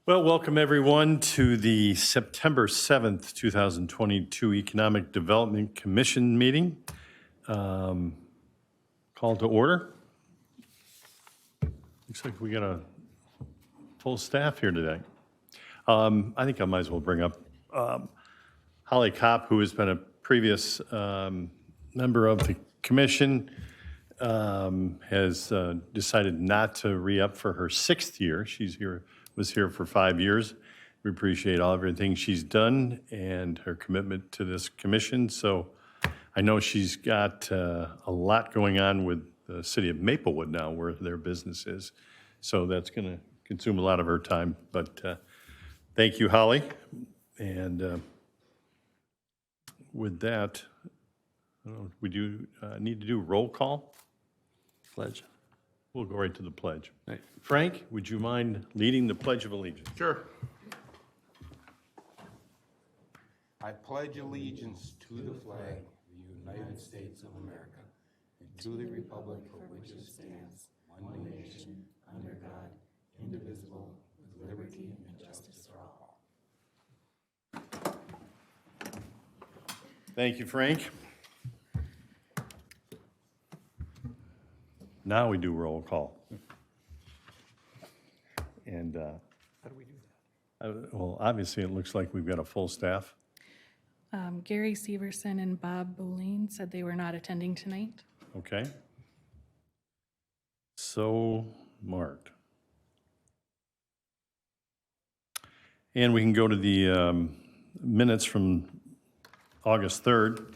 Well, welcome everyone to the September 7th, 2022 Economic Development Commission meeting. Call to order. Looks like we got a full staff here today. I think I might as well bring up Holly Kopp, who has been a previous member of the commission, has decided not to re-up for her 6th year. Was here for 5 years. We appreciate everything she's done and her commitment to this commission. So I know she's got a lot going on with the city of Maplewood now, where their business is. So that's going to consume a lot of her time. But thank you, Holly. And with that, we do need to do roll call. Pledge. We'll go right to the pledge. Right. Frank, would you mind leading the Pledge of Allegiance? Sure. I pledge allegiance to the flag of the United States of America and to the republic for which it stands, one nation, under God, indivisible, with liberty and justice for all. Thank you, Frank. Now we do roll call. And How do we do that? well, obviously, it looks like we've got a full staff. Gary Severson and Bob Boline said they were not attending tonight. Okay. So marked. And we can go to the minutes from August 3rd. I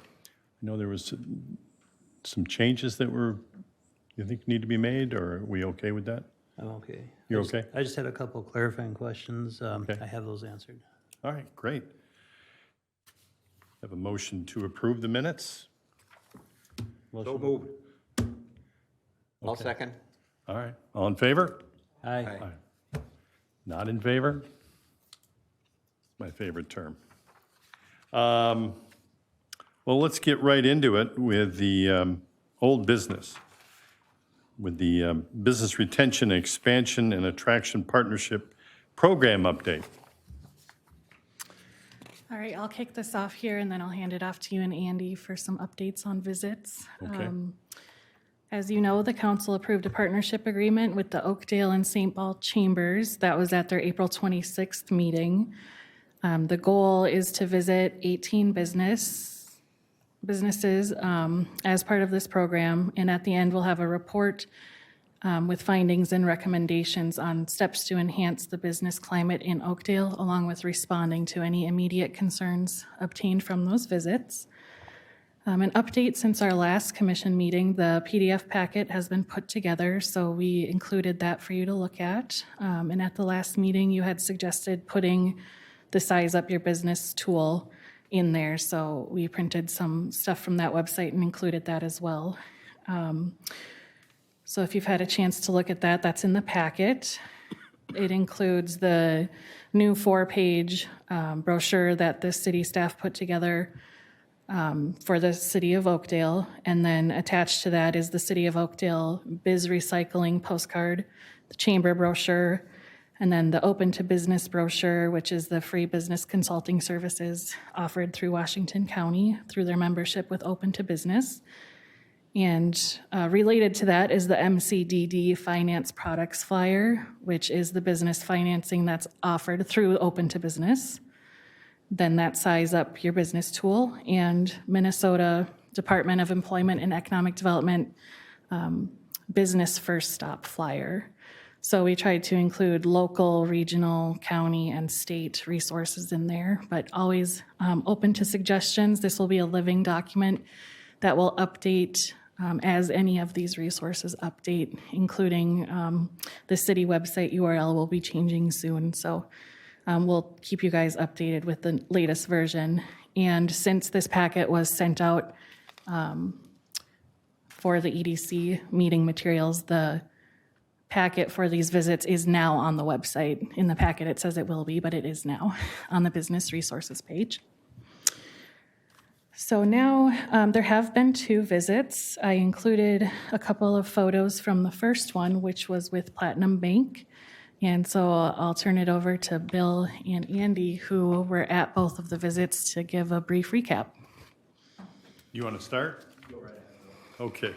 know there was some changes that you think need to be made, or are we okay with that? I'm okay. You're okay? I just had a couple clarifying questions. Okay. I have those answered. All right, great. Have a motion to approve the minutes? So moved. I'll second. All right, all in favor? Aye. Aye. Not in favor? My favorite term. Well, let's get right into it with the old business, with the Business Retention, Expansion, and Attraction Partnership Program update. All right, I'll kick this off here and then I'll hand it off to you and Andy for some updates on visits. Okay. As you know, the council approved a partnership agreement with the Oakdale and St. Paul Chambers. That was at their April 26th meeting. The goal is to visit 18 businesses as part of this program, and at the end we'll have a report with findings and recommendations on steps to enhance the business climate in Oakdale, along with responding to any immediate concerns obtained from those visits. An update since our last commission meeting, the PDF packet has been put together, so we included that for you to look at. And at the last meeting, you had suggested putting the Size Up Your Business tool in there, so we printed some stuff from that website and included that as well. So if you've had a chance to look at that, that's in the packet. It includes the new 4-page brochure that the city staff put together for the city of Oakdale, and then attached to that is the city of Oakdale Biz Recycling postcard, the chamber brochure, and then the Open to Business brochure, which is the free business consulting services offered through Washington County through their membership with Open to Business. And related to that is the MCDD Finance Products Flyer, which is the business financing that's offered through Open to Business. Then that Size Up Your Business tool, and Minnesota Department of Employment and Economic Development Business First Stop Flyer. So we tried to include local, regional, county, and state resources in there, but always open to suggestions. This will be a living document that will update as any of these resources update, including the city website URL will be changing soon. So we'll keep you guys updated with the latest version. And since this packet was sent out for the EDC meeting materials, the packet for these visits is now on the website. In the packet it says it will be, but it is now on the business resources page. So now there have been 2 visits. I included a couple of photos from the first one, which was with Platinum Bank. And so I'll turn it over to Bill and Andy, who were at both of the visits, to give a brief recap. You want to start? Go right ahead. Okay.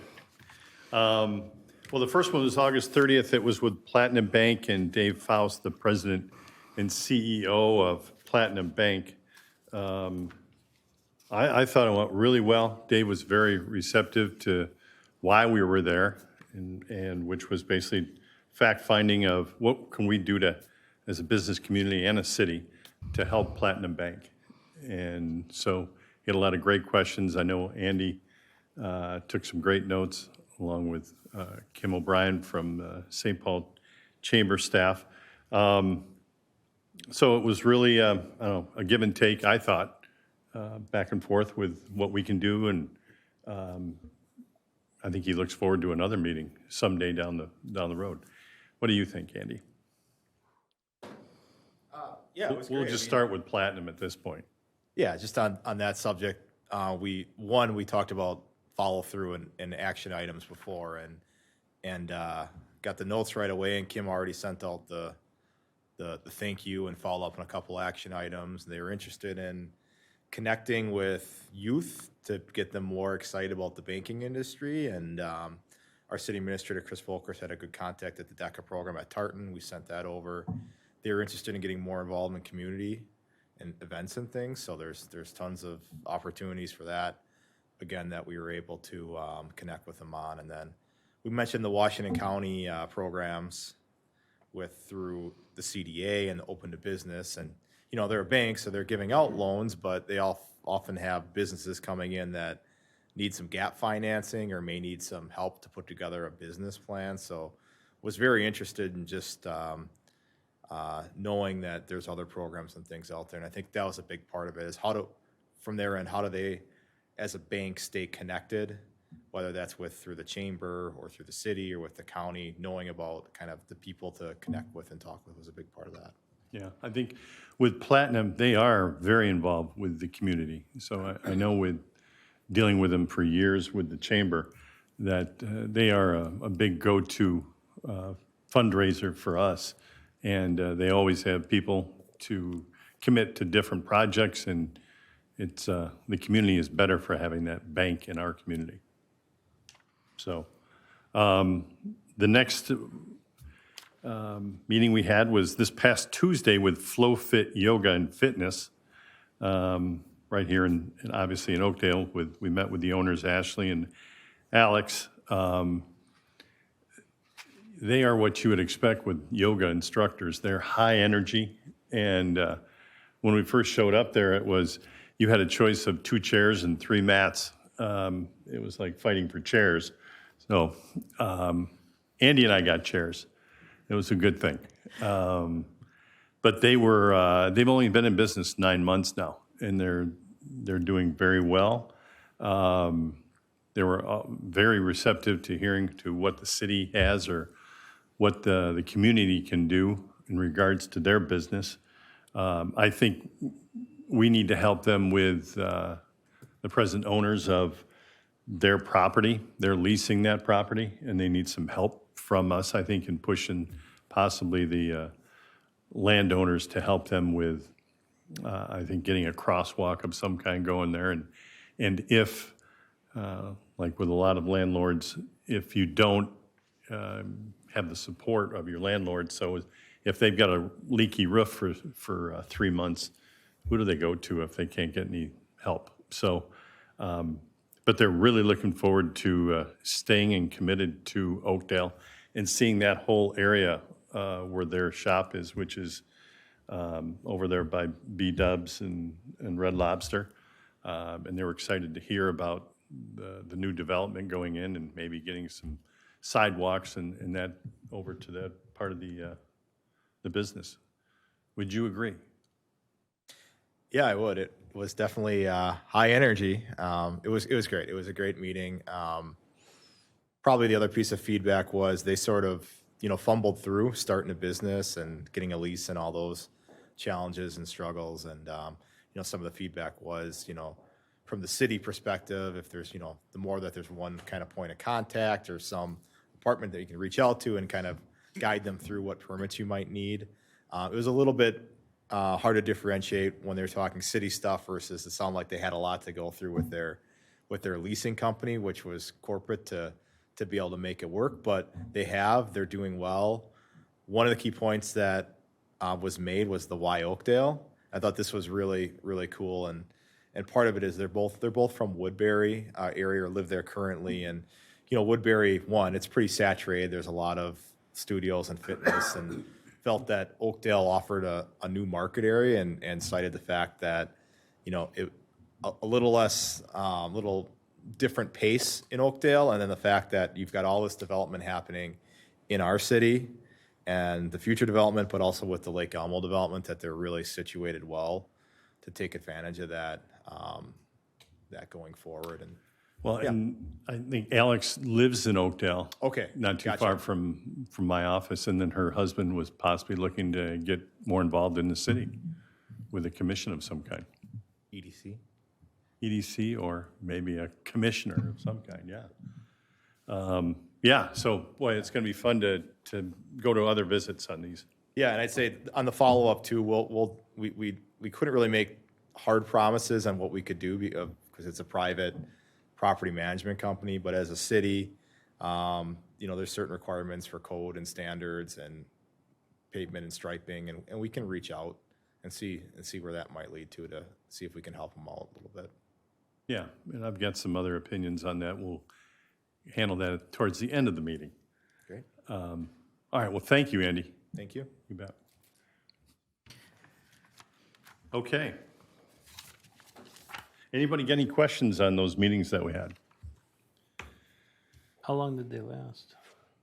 Well, the first one was August 30th. It was with Platinum Bank and Dave Faust, the president and CEO of Platinum Bank. I thought it went really well. Dave was very receptive to why we were there, and which was basically fact-finding of what can we do to, as a business community and a city, to help Platinum Bank. And so he had a lot of great questions. I know Andy took some great notes, along with Kim O'Brien from St. Paul Chamber staff. So it was really, I don't know, a give and take, I thought, back and forth with what we can do. And I think he looks forward to another meeting someday down the road. What do you think, Andy? Yeah, it was We'll great. just start with Platinum at this point. Yeah, just on that subject, we talked about follow through and action items before, and got the notes right away. And Kim already sent out the thank you and follow up on a couple action items. They were interested in connecting with youth to get them more excited about the banking industry. And our city administrator, Chris Volkers, had a good contact at the DECA program at Tartan. We sent that over. They were interested in getting more involved in community and events and things. So there's tons of opportunities for that, again, that we were able to connect with them on. And then we mentioned the Washington County programs through the CDA and the Open to Business. And, you know, they're a bank, so they're giving out loans, but they often have businesses coming in that need some gap financing or may need some help to put together a business plan. So was very interested in just knowing that there's other programs and things out there. And I think that was a big part of it, is from their end, how do they, as a bank, stay connected, whether that's through the chamber or through the city or with the county. Knowing about kind of the people to connect with and talk with was a big part of that. Yeah, I think with Platinum, they are very involved with the community. So I know with dealing with them for years with the chamber, that they are a big go-to fundraiser for us. And they always have people to commit to different projects, and it's the community is better for having that bank in our community. So the next meeting we had was this past Tuesday with Flow Fit Yoga and Fitness, right here in obviously in Oakdale. We met with the owners, Ashley and Alex. They are what you would expect with yoga instructors. They're high energy, and when we first showed up there, you had a choice of 2 chairs and 3 mats. It was like fighting for chairs. So Andy and I got chairs. It was a good thing. But they've only been in business 9 months now, and they're doing very well. They were very receptive to hearing to what the city has or what the community can do in regards to their business. I think we need to help them with the present owners of their property. They're leasing that property, and they need some help from us, I think, in pushing possibly the landowners to help them with, I think, getting a crosswalk of some kind going there. And if, like with a lot of landlords, if you don't have the support of your landlord, so if they've got a leaky roof for 3 months, who do they go to if they can't get any help? So, but they're really looking forward to staying and committed to Oakdale and seeing that whole area where their shop is, which is over there by B-Dubs and Red Lobster. And they were excited to hear about the new development going in and maybe getting some sidewalks and that over to that part of the business. Would you agree? Yeah, I would. It was definitely high energy. It was great. It was a great meeting. Probably the other piece of feedback was they sort of, fumbled through starting a business and getting a lease and all those challenges and struggles. And, some of the feedback was, from the city perspective, if there's, the more that there's one kind of point of contact or some department that you can reach out to and kind of guide them through what permits you might need. It was a little bit hard to differentiate when they're talking city stuff versus it sounded like they had a lot to go through with their leasing company, which was corporate to be able to make it work. But they're doing well. One of the key points that was made was the why Oakdale. I thought this was really, really cool. And part of it is they're both from Woodbury area or live there currently. And, you know, Woodbury, one, it's pretty saturated. There's a lot of studios and fitness, and felt that Oakdale offered a new market area and cited the fact that, you know, a little less, little different pace in Oakdale. And then the fact that you've got all this development happening in our city and the future development, but also with the Lake Elmo development, that they're really situated well to take advantage of that, that going forward. And Well, and I think Alex lives in Oakdale. okay, Not too gotcha. far from my office, and then her husband was possibly looking to get more involved in the city with a commission of some kind. EDC. EDC or maybe a commissioner of some kind, yeah. Yeah, so boy, it's going to be fun to go to other visits on these. Yeah, and I'd say on the follow-up too, we couldn't really make hard promises on what we could do because it's a private property management company, but as a city, you know, there's certain requirements for code and standards and pavement and striping, and we can reach out and see where that might lead to see if we can help them out a little bit. Yeah, and I've got some other opinions on that. We'll handle that towards the end of the meeting. Great. All right, well, thank you, Andy. Thank you. You bet. Okay. Anybody got any questions on those meetings that we had? How long did they last?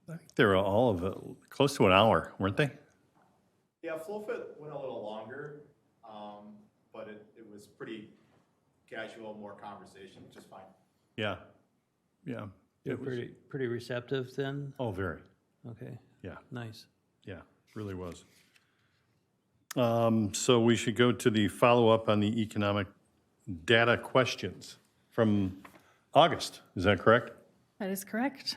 I think they were all of close to an hour, weren't they? Yeah, FlowFit went a little longer, but it was pretty casual, more conversation, which is fine. Yeah, yeah. They're It was- pretty receptive then? Oh, very, Okay, yeah, nice. yeah, really was. So we should go to the follow-up on the economic data questions from August, is that correct? That is correct.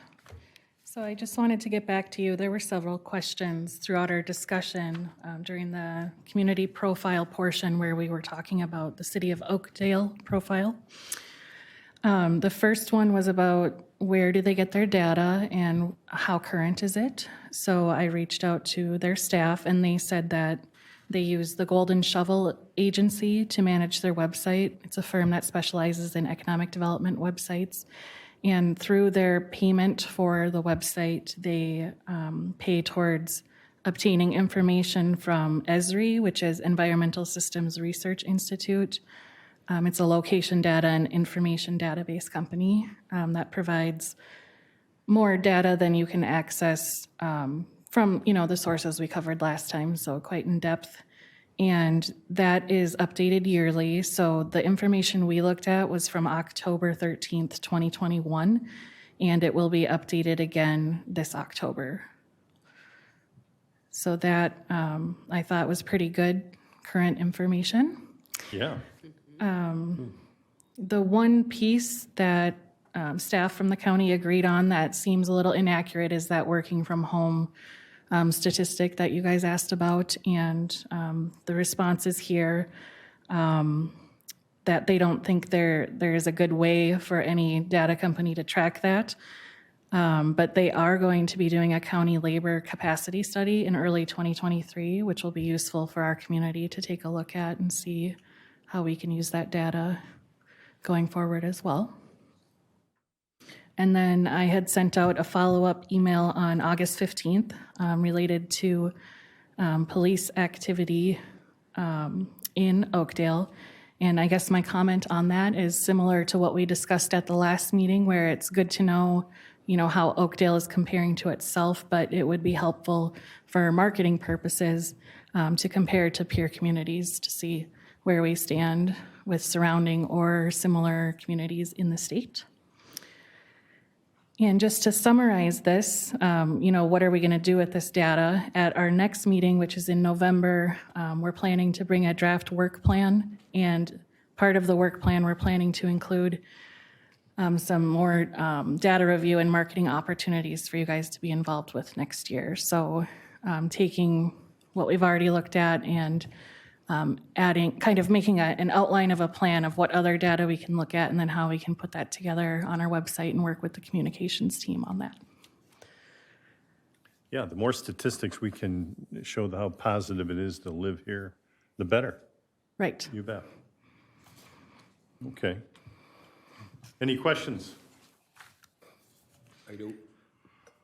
So I just wanted to get back to you. There were several questions throughout our discussion during the community profile portion where we were talking about the city of Oakdale profile. The first one was about where do they get their data and how current is it? So I reached out to their staff and they said that they use the Golden Shovel Agency to manage their website. It's a firm that specializes in economic development websites. And through their payment for the website, they pay towards obtaining information from ESRI, which is Environmental Systems Research Institute. It's a location data and information database company that provides more data than you can access from, you know, the sources we covered last time, so quite in depth. And that is updated yearly. So the information we looked at was from October 13th, 2021, and it will be updated again this October. So that I thought was pretty good current information. Yeah. The one piece that staff from the county agreed on that seems a little inaccurate is that working from home statistic that you guys asked about, and the responses here that they don't think there is a good way for any data company to track that. But they are going to be doing a county labor capacity study in early 2023, which will be useful for our community to take a look at and see how we can use that data going forward as well. And then I had sent out a follow-up email on August 15th related to police activity in Oakdale. And I guess my comment on that is similar to what we discussed at the last meeting, where it's good to know, you know, how Oakdale is comparing to itself, but it would be helpful for marketing purposes to compare to peer communities to see where we stand with surrounding or similar communities in the state. And just to summarize this, you know, what are we going to do with this data? At our next meeting, which is in November, we're planning to bring a draft work plan. And part of the work plan, we're planning to include some more data review and marketing opportunities for you guys to be involved with next year. So taking what we've already looked at and adding, kind of making an outline of a plan of what other data we can look at and then how we can put that together on our website and work with the communications team on that. Yeah, the more statistics we can show how positive it is to live here, the better. Right. You bet. Okay. Any questions? I do.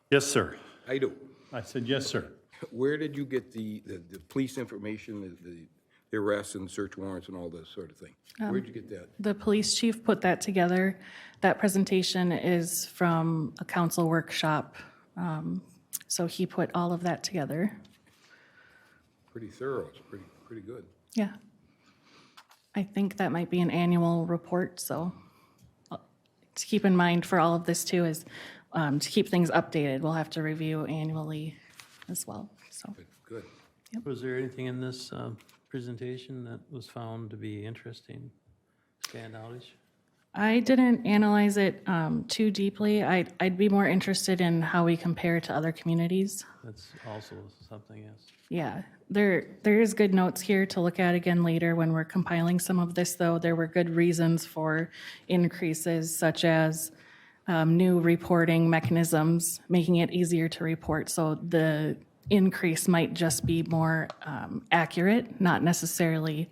Yes, sir. I do. I said yes, sir. Where did you get the police information, the arrests and search warrants and all this sort of thing? Where'd you get that? The police chief put that together. That presentation is from a council workshop. So he put all of that together. Pretty thorough. It's pretty good. Yeah. I think that might be an annual report, so to keep in mind for all of this too is to keep things updated. We'll have to review annually as well, so. Good. Was there anything in this presentation that was found to be interesting, stand out-ish? I didn't analyze it too deeply. I'd be more interested in how we compare to other communities. That's also something, yes. Yeah, there is good notes here to look at again later when we're compiling some of this, though. There were good reasons for increases, such as new reporting mechanisms, making it easier to report. So the increase might just be more accurate, not necessarily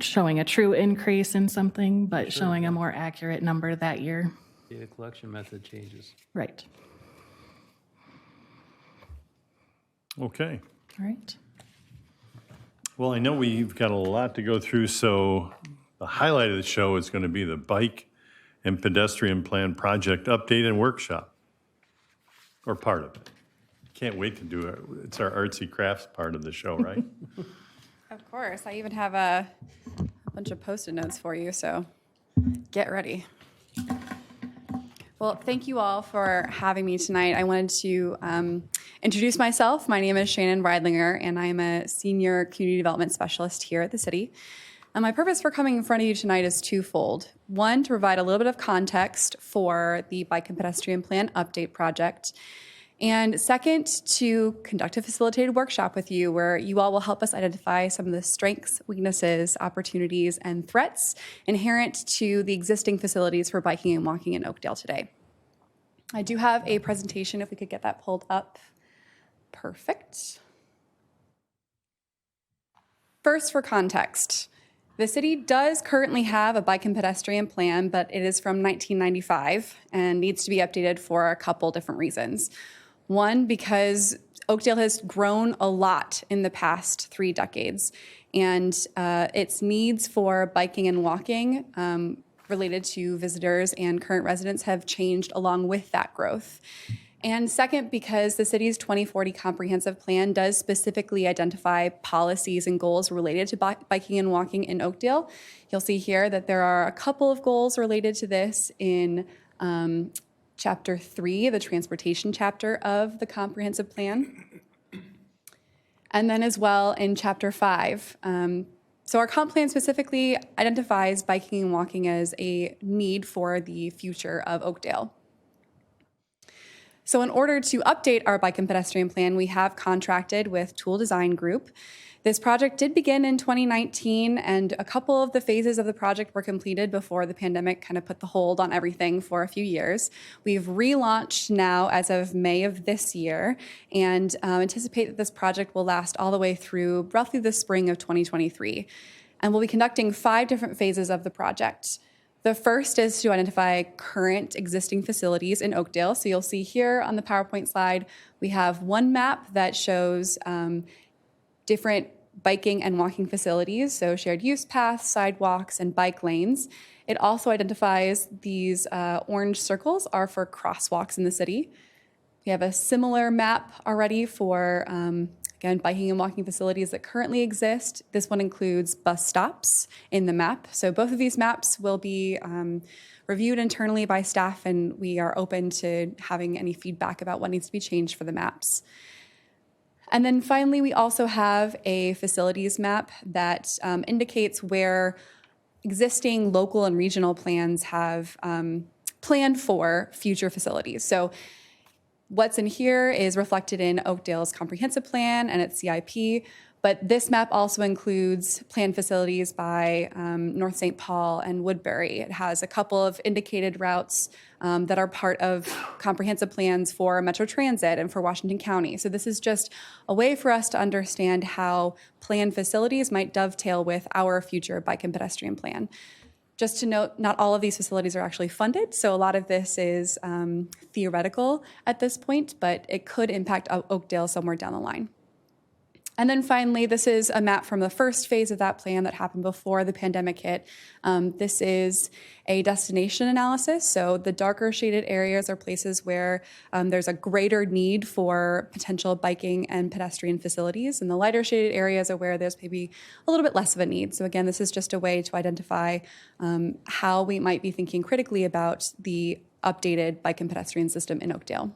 showing a true increase in something, but showing a more accurate number that year. Data collection method changes. Right. Okay. All right. Well, I know we've got a lot to go through, so the highlight of the show is going to be the bike and pedestrian plan project update and workshop, or part of it. Can't wait to do it. It's our artsy crafts part of the show, right? Of course. I even have a bunch of Post-it notes for you, so get ready. Well, thank you all for having me tonight. I wanted to introduce myself. My name is Shannon Breidlinger, and I'm a senior community development specialist here at the city. And my purpose for coming in front of you tonight is twofold. One, to provide a little bit of context for the Bike and Pedestrian Plan Update project. And second, to conduct a facilitated workshop with you where you all will help us identify some of the strengths, weaknesses, opportunities, and threats inherent to the existing facilities for biking and walking in Oakdale today. I do have a presentation, if we could get that pulled up. Perfect. First, for context, the city does currently have a bike and pedestrian plan, but it is from 1995 and needs to be updated for a couple different reasons. One, because Oakdale has grown a lot in the past 3 decades, and its needs for biking and walking related to visitors and current residents have changed along with that growth. And second, because the city's 2040 comprehensive plan does specifically identify policies and goals related to biking and walking in Oakdale. You'll see here that there are a couple of goals related to this in Chapter 3, the transportation chapter of the comprehensive plan. And then as well in Chapter 5. So our comp plan specifically identifies biking and walking as a need for the future of Oakdale. So in order to update our bike and pedestrian plan, we have contracted with Tool Design Group. This project did begin in 2019, and a couple of the phases of the project were completed before the pandemic kind of put the hold on everything for a few years. We've relaunched now as of May of this year, and anticipate that this project will last all the way through roughly the spring of 2023. And we'll be conducting 5 different phases of the project. The first is to identify current existing facilities in Oakdale. So you'll see here on the PowerPoint slide, we have one map that shows different biking and walking facilities, so shared use paths, sidewalks, and bike lanes. It also identifies these orange circles are for crosswalks in the city. We have a similar map already for, again, biking and walking facilities that currently exist. This one includes bus stops in the map. So both of these maps will be reviewed internally by staff, and we are open to having any feedback about what needs to be changed for the maps. And then finally, we also have a facilities map that indicates where existing local and regional plans have planned for future facilities. So what's in here is reflected in Oakdale's comprehensive plan and its CIP, but this map also includes planned facilities by North St. Paul and Woodbury. It has a couple of indicated routes that are part of comprehensive plans for Metro Transit and for Washington County. So this is just a way for us to understand how planned facilities might dovetail with our future bike and pedestrian plan. Just to note, not all of these facilities are actually funded, so a lot of this is theoretical at this point, but it could impact Oakdale somewhere down the line. And then finally, this is a map from the first phase of that plan that happened before the pandemic hit. This is a destination analysis. So the darker shaded areas are places where there's a greater need for potential biking and pedestrian facilities. And the lighter shaded areas are where there's maybe a little bit less of a need. So again, this is just a way to identify how we might be thinking critically about the updated bike and pedestrian system in Oakdale.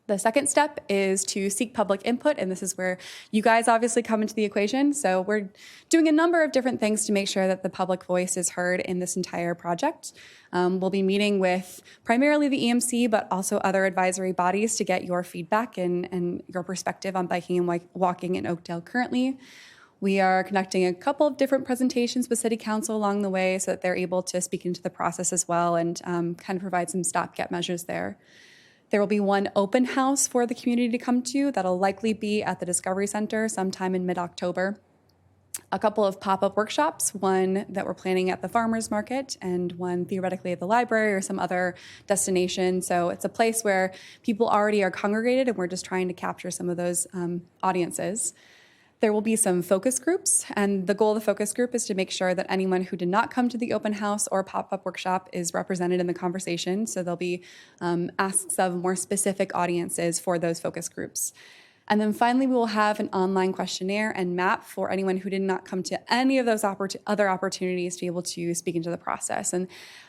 The second step is to seek public input, and this is where you guys obviously come into the equation. So we're doing a number of different things to make sure that the public voice is heard in this entire project. We'll be meeting with primarily the EMC, but also other advisory bodies to get your feedback and your perspective on biking and walking in Oakdale currently. We are conducting a couple of different presentations with City Council along the way so that they're able to speak into the process as well and kind of provide some stopgap measures there. There will be one open house for the community to come to that'll likely be at the Discovery Center sometime in mid-October. A couple of pop-up workshops, one that we're planning at the farmers market and one theoretically at the library or some other destination. So it's a place where people already are congregated and we're just trying to capture some of those audiences. There will be some focus groups, and the goal of the focus group is to make sure that anyone who did not come to the open house or pop-up workshop is represented in the conversation. So there'll be asks of more specific audiences for those focus groups. And then finally, we will have an online questionnaire and map for anyone who did not come to any of those other opportunities to be able to speak into the process. And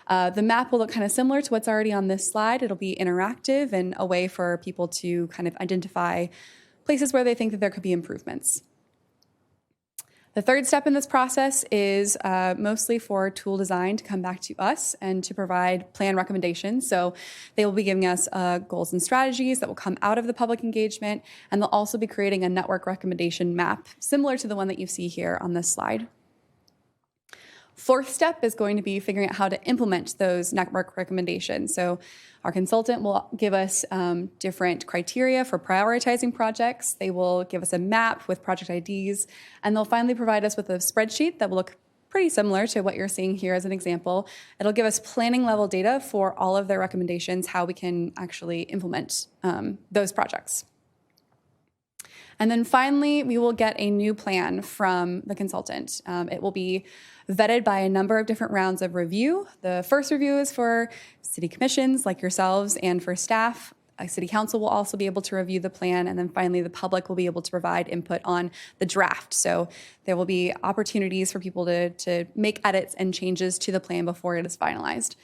the map will look kind of similar to what's already on this slide. It'll be interactive and a way for people to kind of identify places where they think that there could be improvements. The third step in this process is mostly for tool design to come back to us and to provide plan recommendations. So they will be giving us goals and strategies that will come out of the public engagement, and they'll also be creating a network recommendation map similar to the one that you see here on this slide. Fourth step is going to be figuring out how to implement those network recommendations. So our consultant will give us different criteria for prioritizing projects. They will give us a map with project IDs, and they'll finally provide us with a spreadsheet that will look pretty similar to what you're seeing here as an example. It'll give us planning level data for all of their recommendations, how we can actually implement those projects. And then finally, we will get a new plan from the consultant. It will be vetted by a number of different rounds of review. The first review is for city commissions like yourselves and for staff. City council will also be able to review the plan, and then finally the public will be able to provide input on the draft. So there will be opportunities for people to make edits and changes to the plan before it is finalized.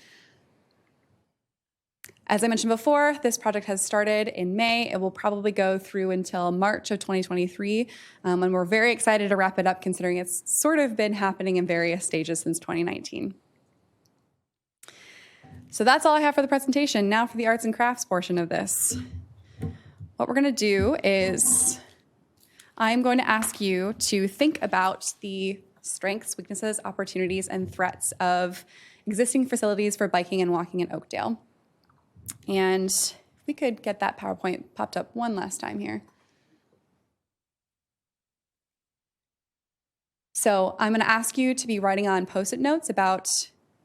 As I mentioned before, this project has started in May. It will probably go through until March of 2023, and we're very excited to wrap it up considering it's sort of been happening in various stages since 2019. So that's all I have for the presentation. Now for the arts and crafts portion of this. What we're going to do is I'm going to ask you to think about the strengths, weaknesses, opportunities, and threats of existing facilities for biking and walking in Oakdale. And if we could get that PowerPoint popped up one last time here. So I'm going to ask you to be writing on Post-it notes about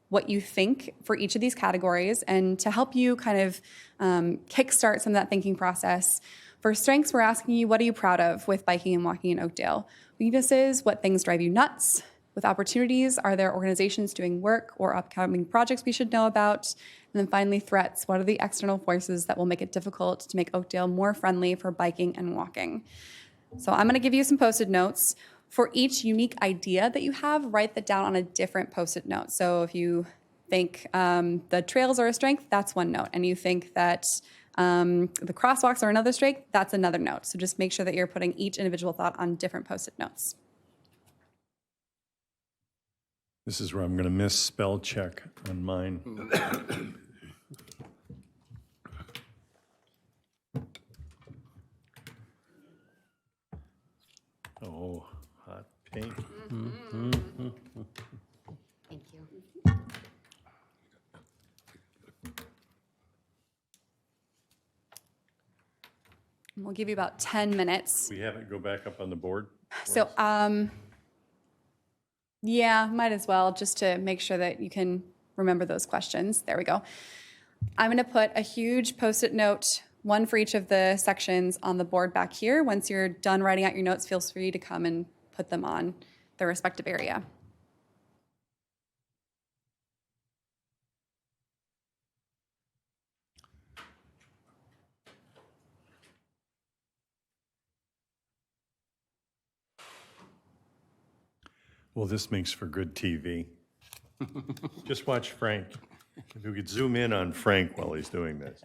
what you think for each of these categories, and to help you kind of kickstart some of that thinking process. For strengths, we're asking you, what are you proud of with biking and walking in Oakdale? Weaknesses, what things drive you nuts? With opportunities, are there organizations doing work or upcoming projects we should know about? And then finally, threats. What are the external forces that will make it difficult to make Oakdale more friendly for biking and walking? So I'm going to give you some Post-it notes. For each unique idea that you have, write that down on a different Post-it note. So if you think the trails are a strength, that's one note. And you think that the crosswalks are another strength, that's another note. So just make sure that you're putting each individual thought on different Post-it notes. This is where I'm going to miss spell check on mine. Oh, hot pink. Thank you. We'll give you about 10 minutes. We have it go back up on the board? So, yeah, might as well, just to make sure that you can remember those questions. There we go. I'm going to put a huge Post-it note, one for each of the sections on the board back here. Once you're done writing out your notes, feel free to come and put them on their respective area. Well, this makes for good TV. Just watch Frank. If we could zoom in on Frank while he's doing this.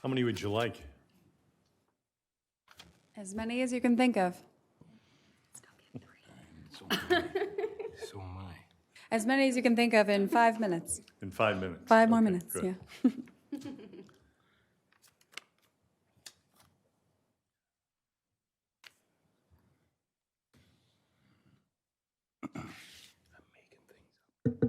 How many would you like? As many as you can think of. So am I. As many as you can think of in 5 minutes. In 5 minutes? 5 more Okay, minutes, good. yeah. I'm making things up.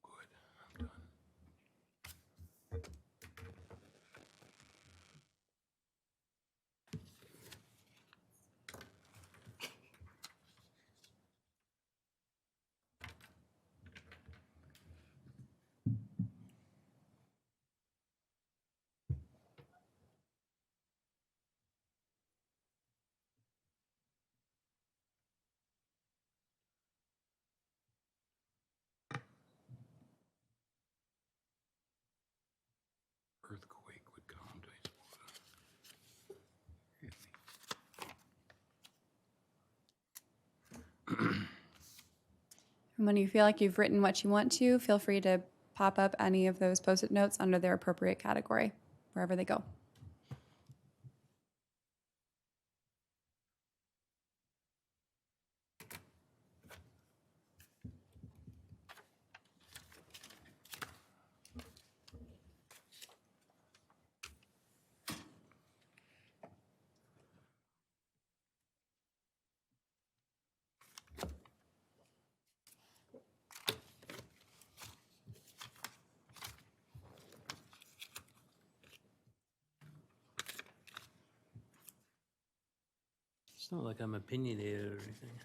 Good. I'm done. Earthquake would come, I suppose. And when you feel like you've written what you want to, feel free to pop up any of those Post-it notes under their appropriate category, wherever they go. It's not like I'm opinionated or anything.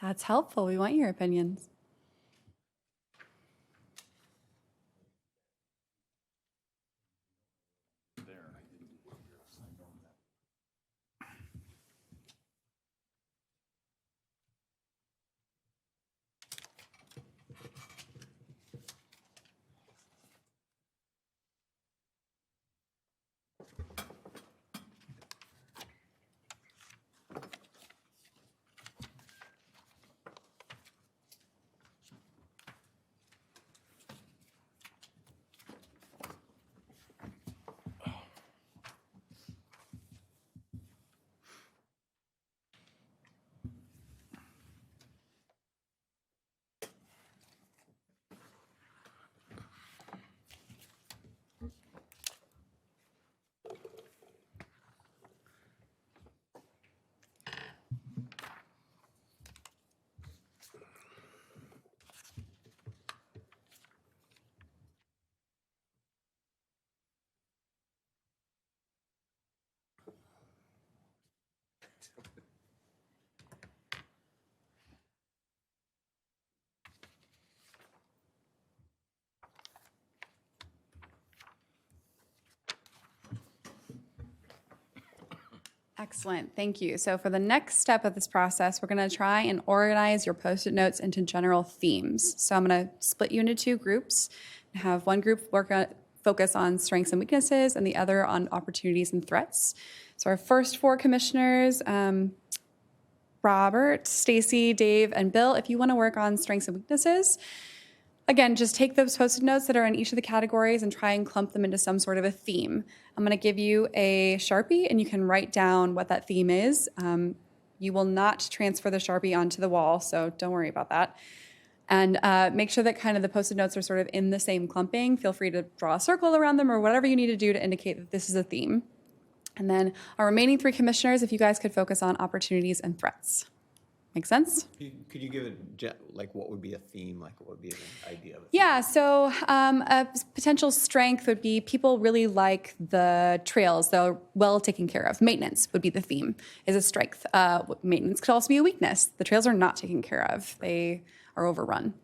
That's helpful. We want your opinions. Excellent, thank you. So for the next step of this process, we're going to try and organize your Post-it notes into general themes. So I'm going to split you into 2 groups and have one group focus on strengths and weaknesses and the other on opportunities and threats. So our first 4 commissioners, Robert, Stacy, Dave, and Bill, if you want to work on strengths and weaknesses, again, just take those Post-it notes that are in each of the categories and try and clump them into some sort of a theme. I'm going to give you a Sharpie, and you can write down what that theme is. You will not transfer the Sharpie onto the wall, so don't worry about that. And make sure that kind of the Post-it notes are sort of in the same clumping. Feel free to draw a circle around them or whatever you need to do to indicate that this is a theme. And then our remaining 3 commissioners, if you guys could focus on opportunities and threats. Make sense? Could you give like, what would be a theme, like, what would be an idea of it? Yeah, so a potential strength would be people really like the trails. They're well taken care of. Maintenance would be the theme, is a strength. Maintenance could also be a weakness. The trails are not taken care of. They are overrun.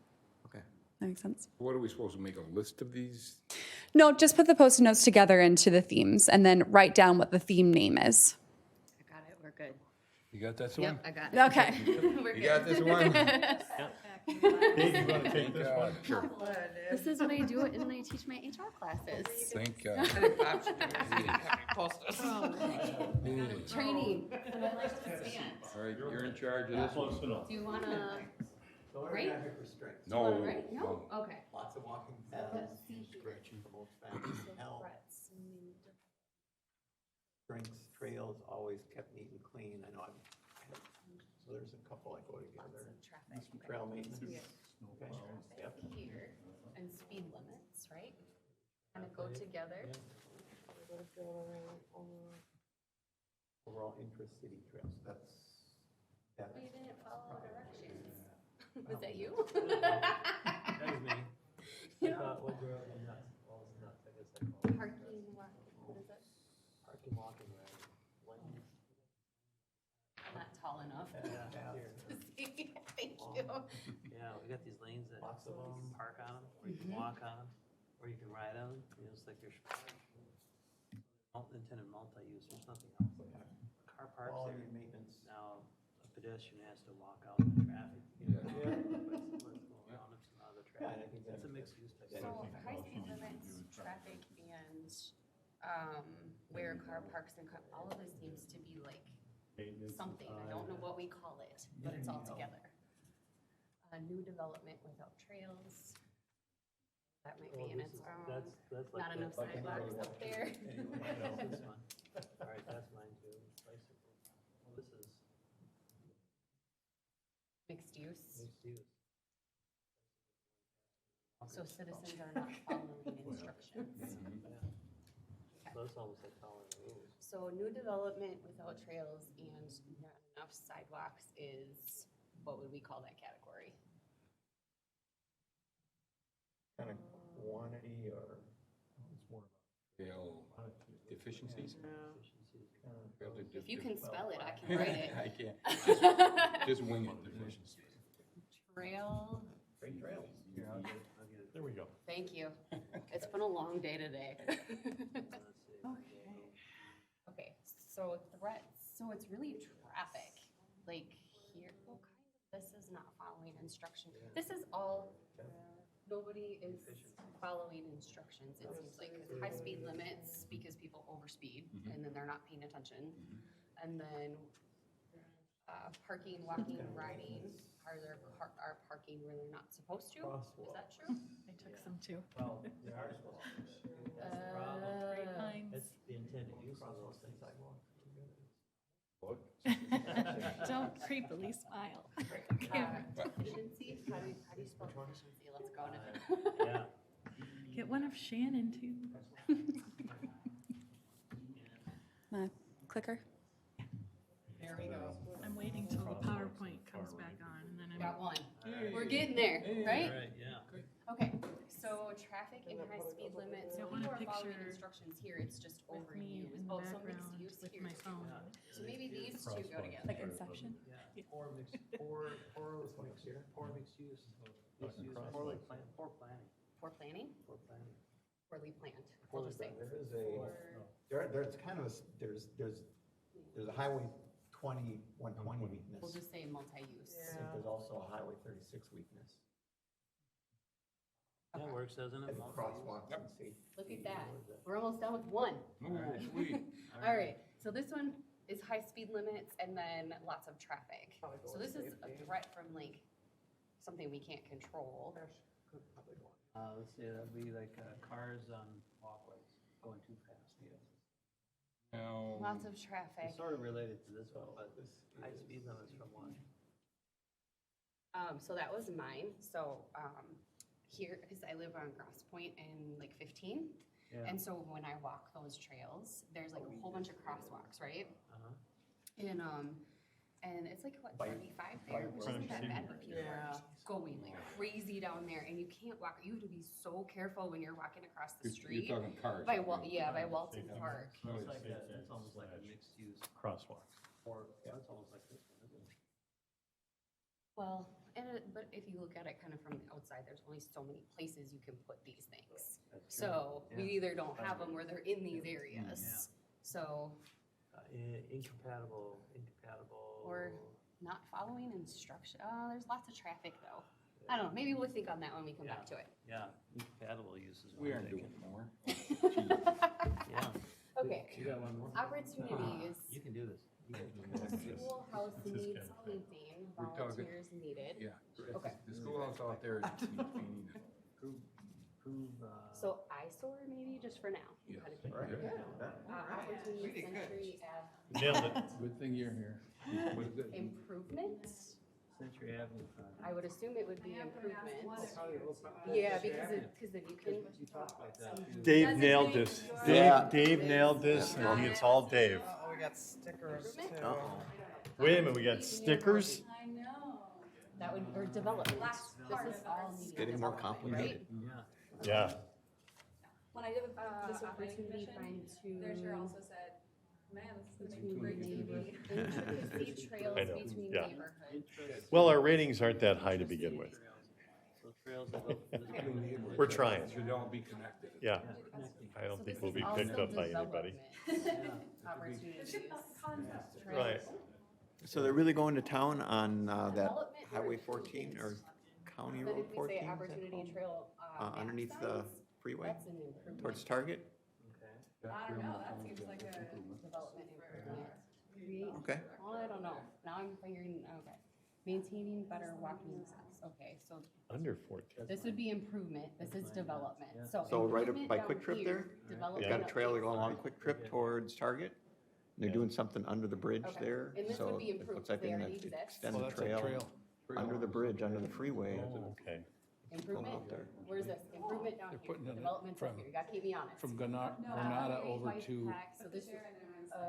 Okay. That makes sense? What are we supposed to make a list of these? No, just put the Post-it notes together into the themes and then write down what the theme name is. I got it, we're good. You got that Yep, one? I got it. Okay. We're You good. got this one? Dave, you want to take this one? Sure. This is what I do when I teach my HR classes. Thank God. Training. And I like to stand. All right, you're in charge of this one. Close enough. Do you wanna write? No, Wanna write? no. No? Okay. Lots of walking. Let's see here. Promotes So health. threats, Strengths, trails, always kept neat and clean. I know so there's a couple I go together. traffic. Trail maintenance. We have Okay. Yep. traffic here and speed limits, right? Kind of go together. Overall intra-city trails. That's. Oh, you didn't follow directions. Was that you? That was me. I thought, what drove you nuts? What was nuts? I guess I call it. Parking, what is it? Parking, walking, right? I'm not tall enough. Yeah, here. Thank you. Yeah, we got these lanes that Lots of you can park on them, or you can walk on them, or you can ride on them. You know, it's like there's intended multi-use, there's nothing else. Car parks Quality there. maintenance. Now, a pedestrian has to walk out in the traffic. You know, let's go around up some other Yeah, and I traffic. think It's a mixed use type. So of thing. high speed limits, traffic, and where car parks and all of this seems to be like something. I don't know what we call it, but it's all together. New development without trails. That might be in its own. That's like Not the- enough sidewalks up there. This one. All right, that's mine too. Bicycle. Well, this is Mixed use. mixed use. So citizens are not following instructions. So it's almost like following the rules. So new development without trails and not enough sidewalks is, what would we call that category? Kind of quantity or. It's more Trail deficiencies? If you can spell it, I can write it. I can't. Just wing it, deficiencies. Trail, great trails. There we go. thank you. It's been a long day today. Okay, so threats, so it's really traffic, like here, well, kind of, this is not following instruction. This is all, nobody is following instructions, it seems like, high speed limits because people overspeed and then they're not paying attention. And then parking, walking, riding, are parking where they're not supposed to, is that true? I took some too. Well, there are supposed to be. That's the problem. It's the intended use of those things. Don't creepily smile. Efficiency, how do you spell efficiency? Let's go to Yeah. Get one of Shannon too. Clicker. There we go. I'm waiting till the PowerPoint comes back on and then I'm. Got one. We're getting there, right? Right, yeah. Okay, so traffic and high speed limits, I so want a people are following picture instructions here, it's just With me overused. in the Oh, so mixed background use with here my too. phone. So maybe these two go together. Like Inception. Yeah. Or mixed, or mixed use. Mixed use, or like poor planning, Poor planning, poor planning. poorly planned, we'll just say. There is there's kind of there's a highway 120 weakness. We'll just say multi-use. I think there's also a highway 36 weakness. That works, doesn't it? And crosswalks and safety. Look at that, we're almost done with one. Ooh, sweet. All right, so this one is high speed limits and then lots of traffic. So this is a threat from like something we can't control. Let's see, that'd be like cars on walkways going too fast. Now, Lots of traffic. It's sort of related to this one, but high speed limits from one. So that was mine. So here, because I live on Grosse Point and like 15, Yeah. and so when I walk those trails, there's like a whole bunch of crosswalks, right? Uh-huh. And it's like, what, 75 there, which isn't that bad, but people are going like crazy down there, and you can't walk, you have to be so careful when you're walking across the street. You're talking cars. By Walton Park. It's like that, it's almost like a mixed use, Crosswalk. or, that's almost like this one, isn't it? Well, but if you look at it kind of from the outside, there's only so many places you can put these things. So we either don't have them or they're in these areas. So, Incompatible. or not following instruction, there's lots of traffic though. I don't know, maybe we'll think on that when we come back to it. Yeah, incompatible uses. We aren't doing more. Yeah. Okay, You got one more? opportunities. You can do this. Schoolhouse needs painting, We're talking- volunteers needed. Yeah. Okay. The schoolhouse out there needs painting. So eyesore maybe, just for now. Yeah. Kind of Right. quick. Yeah. Opportunity Century Nailed it. Good thing you're here. improvements. Century Avenue. I would assume it would be improvements. Yeah, because then you can. Dave nailed this. Dave nailed this, and I think it's all Dave. Oh, we got stickers too. Wait a minute, we got stickers? I know. That would, or development. This is all needing. Getting more development, right? Yeah. When I did with This opportunity fine to. also said, man, this is Intricate trails I know, between yeah. neighborhoods. Well, our ratings aren't that high to begin with. So trails that go from this We're trying. Should all be connected. Yeah. connecting. I don't So think this we'll is be also picked up by anybody. development Opportunities. Right. So they're really going to town on that Development Highway or 14 or County But Road if we 14? say is that opportunity called? trail, Underneath the access, freeway that's an improvement. towards Target? I don't know, that seems like a. Development improvement. Create, Okay. well, I don't know, now I'm figuring, okay. Maintaining better walking access, okay, so Under 14. this would be improvement, this is development, so. So right up improvement by down Quick Trip here, there? development They've got a up trailer here. going along Quick Trip towards Target. And they're doing something under the bridge Okay. there. And this So would be it improved, looks like they they're gonna already exist. extend the trail under the bridge, under the freeway. Okay. Improvement, out there. where's this, improvement down here, putting it development's up from- here, you gotta keep me honest. From Granada over to So this is,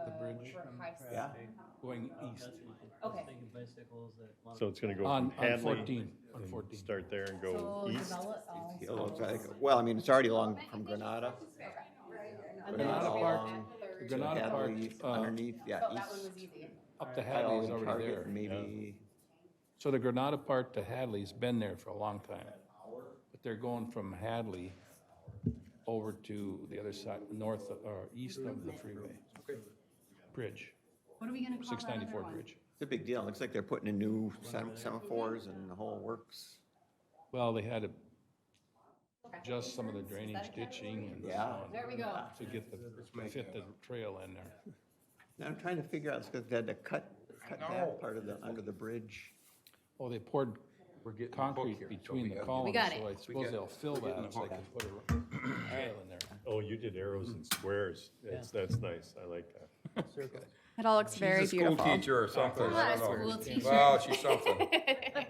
the bridge for high Yeah. going east Okay. Thinking bicycles that. want- So it's gonna go on from Hadley, 14, on and 14. start there and So go east? develop, It looks like, well, I mean, it's already along from Granada. and then Granada trail along at third. to Granada Park, Hadley, uh, underneath, yeah, So that one east. was easy. up to Hadley Hadley's and over Target, there. maybe. So the Granada Park to Hadley's been there for a long time. But they're going from Hadley over to the other side, north or east of the freeway. Bridge, What are we gonna call that other 694 one? bridge. It's a big deal. It looks like they're putting in new semaphores and the whole works. Well, they had to adjust some of the drainage ditching and so Yeah. on There we go. to get the, to fit the trail in there. Now, I'm trying to figure out, because they had to cut that part of the, under the bridge. Oh, they poured We're getting the book concrete here, so between we the got- columns, got so it. I suppose they'll fill we're that getting up the so they book. can put a trail in there. Oh, you did arrows and squares. That's nice. I like that. It all looks very She's a school beautiful. teacher or something, Not I a don't know. school teacher. Well, she's something.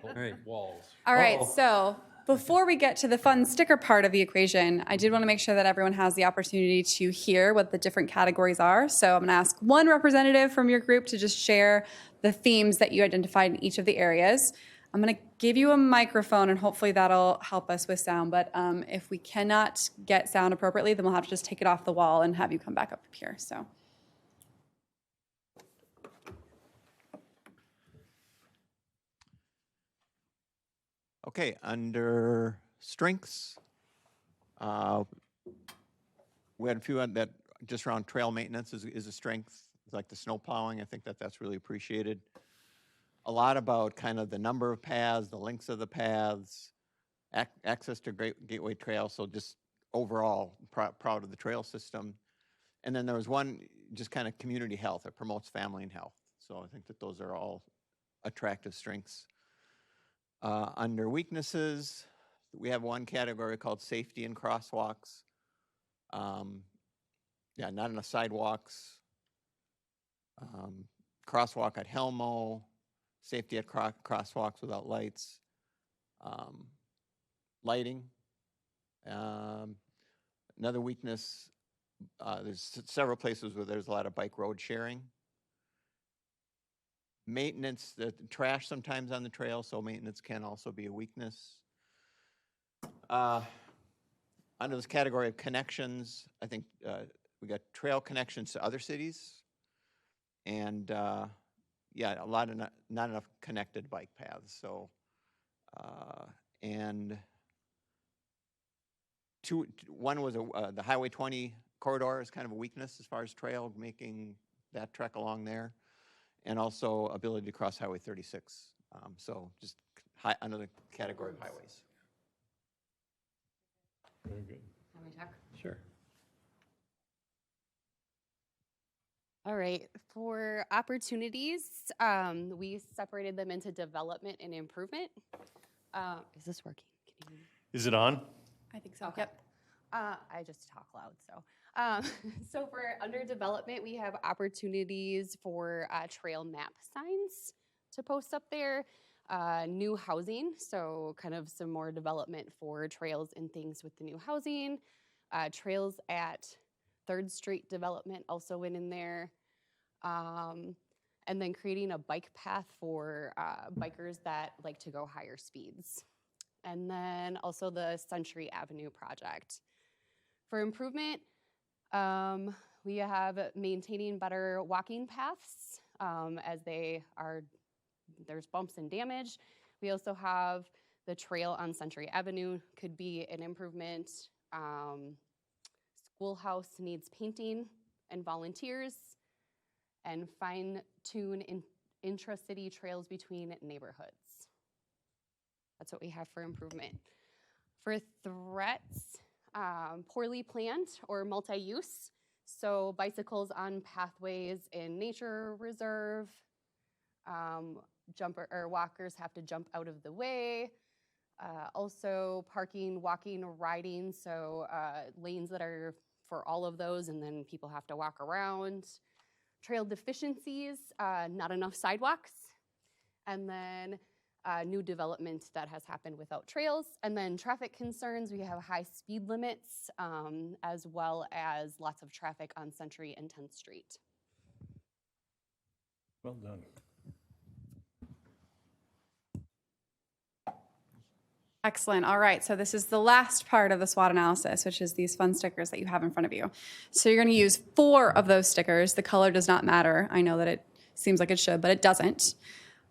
All right. Walls. All right, so before we get to the fun sticker part of the equation, I did want to make sure that everyone has the opportunity to hear what the different categories are. So I'm going to ask one representative from your group to just share the themes that you identified in each of the areas. I'm going to give you a microphone, and hopefully that'll help us with sound. But if we cannot get sound appropriately, then we'll have to just take it off the wall and have you come back up here. So. Okay, under strengths, we had a few on that, just around trail maintenance is a strength, like the snow plowing. I think that's really appreciated. A lot about kind of the number of paths, the lengths of the paths, access to Gateway Trail, so just overall proud of the trail system. And then there was one, just kind of community health. It promotes family and health. So I think that those are all attractive strengths. Under weaknesses, we have one category called safety and crosswalks. Yeah, not enough sidewalks. Crosswalk at Helmo, safety at crosswalks without lights. Lighting. Another weakness, there's several places where there's a lot of bike road sharing. Maintenance, the trash sometimes on the trail, so maintenance can also be a weakness. Under this category of connections, I think we got trail connections to other cities. And yeah, a lot of not enough connected bike paths. So, and one was the Highway 20 corridor is kind of a weakness as far as trail, making that trek along there. And also ability to cross Highway 36. So just another category of highways. Very good. Let me talk. Sure. All right, for opportunities, we separated them into development and improvement. Is this working? Can you hear me? Is it on? I think so. Okay. Yep. I just talk loud, so. So for under development, we have opportunities for trail map signs to post up there. New housing, so kind of some more development for trails and things with the new housing. Trails at 3rd Street development also went in there. And then creating a bike path for bikers that like to go higher speeds. And then also the Century Avenue project. For improvement, we have maintaining better walking paths as there's bumps and damage. We also have the trail on Century Avenue could be an improvement. Schoolhouse needs painting and volunteers, and fine-tune intra-city trails between neighborhoods. That's what we have for improvement. For threats, poorly planned or multi-use. So bicycles on pathways in nature reserve. Jumper or walkers have to jump out of the way. Also parking, walking, riding. So lanes that are for all of those, and then people have to walk around. Trail deficiencies, not enough sidewalks. And then new development that has happened without trails. And then traffic concerns, we have high speed limits, as well as lots of traffic on Century and 10th Street. Well done. Excellent. All right. So this is the last part of the SWOT analysis, which is these fun stickers that you have in front of you. So you're going to use 4 of those stickers. The color does not matter. I know that it seems like it should, but it doesn't.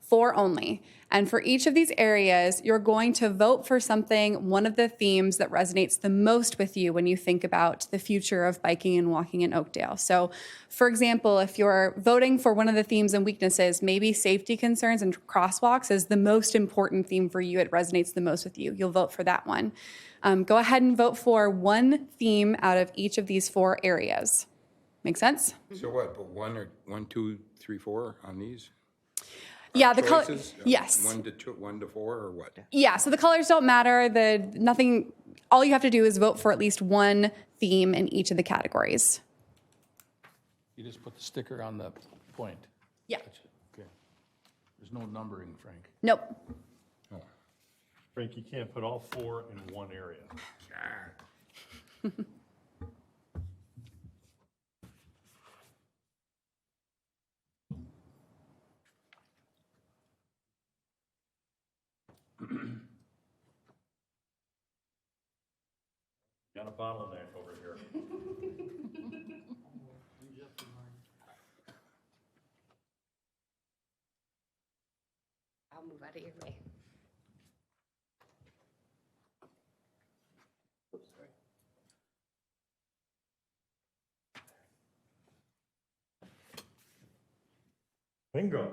4 only. And for each of these areas, you're going to vote for something, one of the themes that resonates the most with you when you think about the future of biking and walking in Oakdale. So, for example, if you're voting for one of the themes and weaknesses, maybe safety concerns and crosswalks is the most important theme for you. It resonates the most with you. You'll vote for that one. Go ahead and vote for one theme out of each of these 4 areas. Make sense? So what, but 1, 2, 3, 4 on these? Yeah, the color. Choices? Yes. 1 to 2, 1 to 4, or what? Yeah, so the colors don't matter. All you have to do is vote for at least one theme in each of the categories. You just put the sticker on the point. Yeah. That's it. Okay. There's no numbering, Frank. Nope. Frank, you can't put all 4 in one area. Got a bottleneck over here. I'll move out of your way. Oops, sorry. Bingo.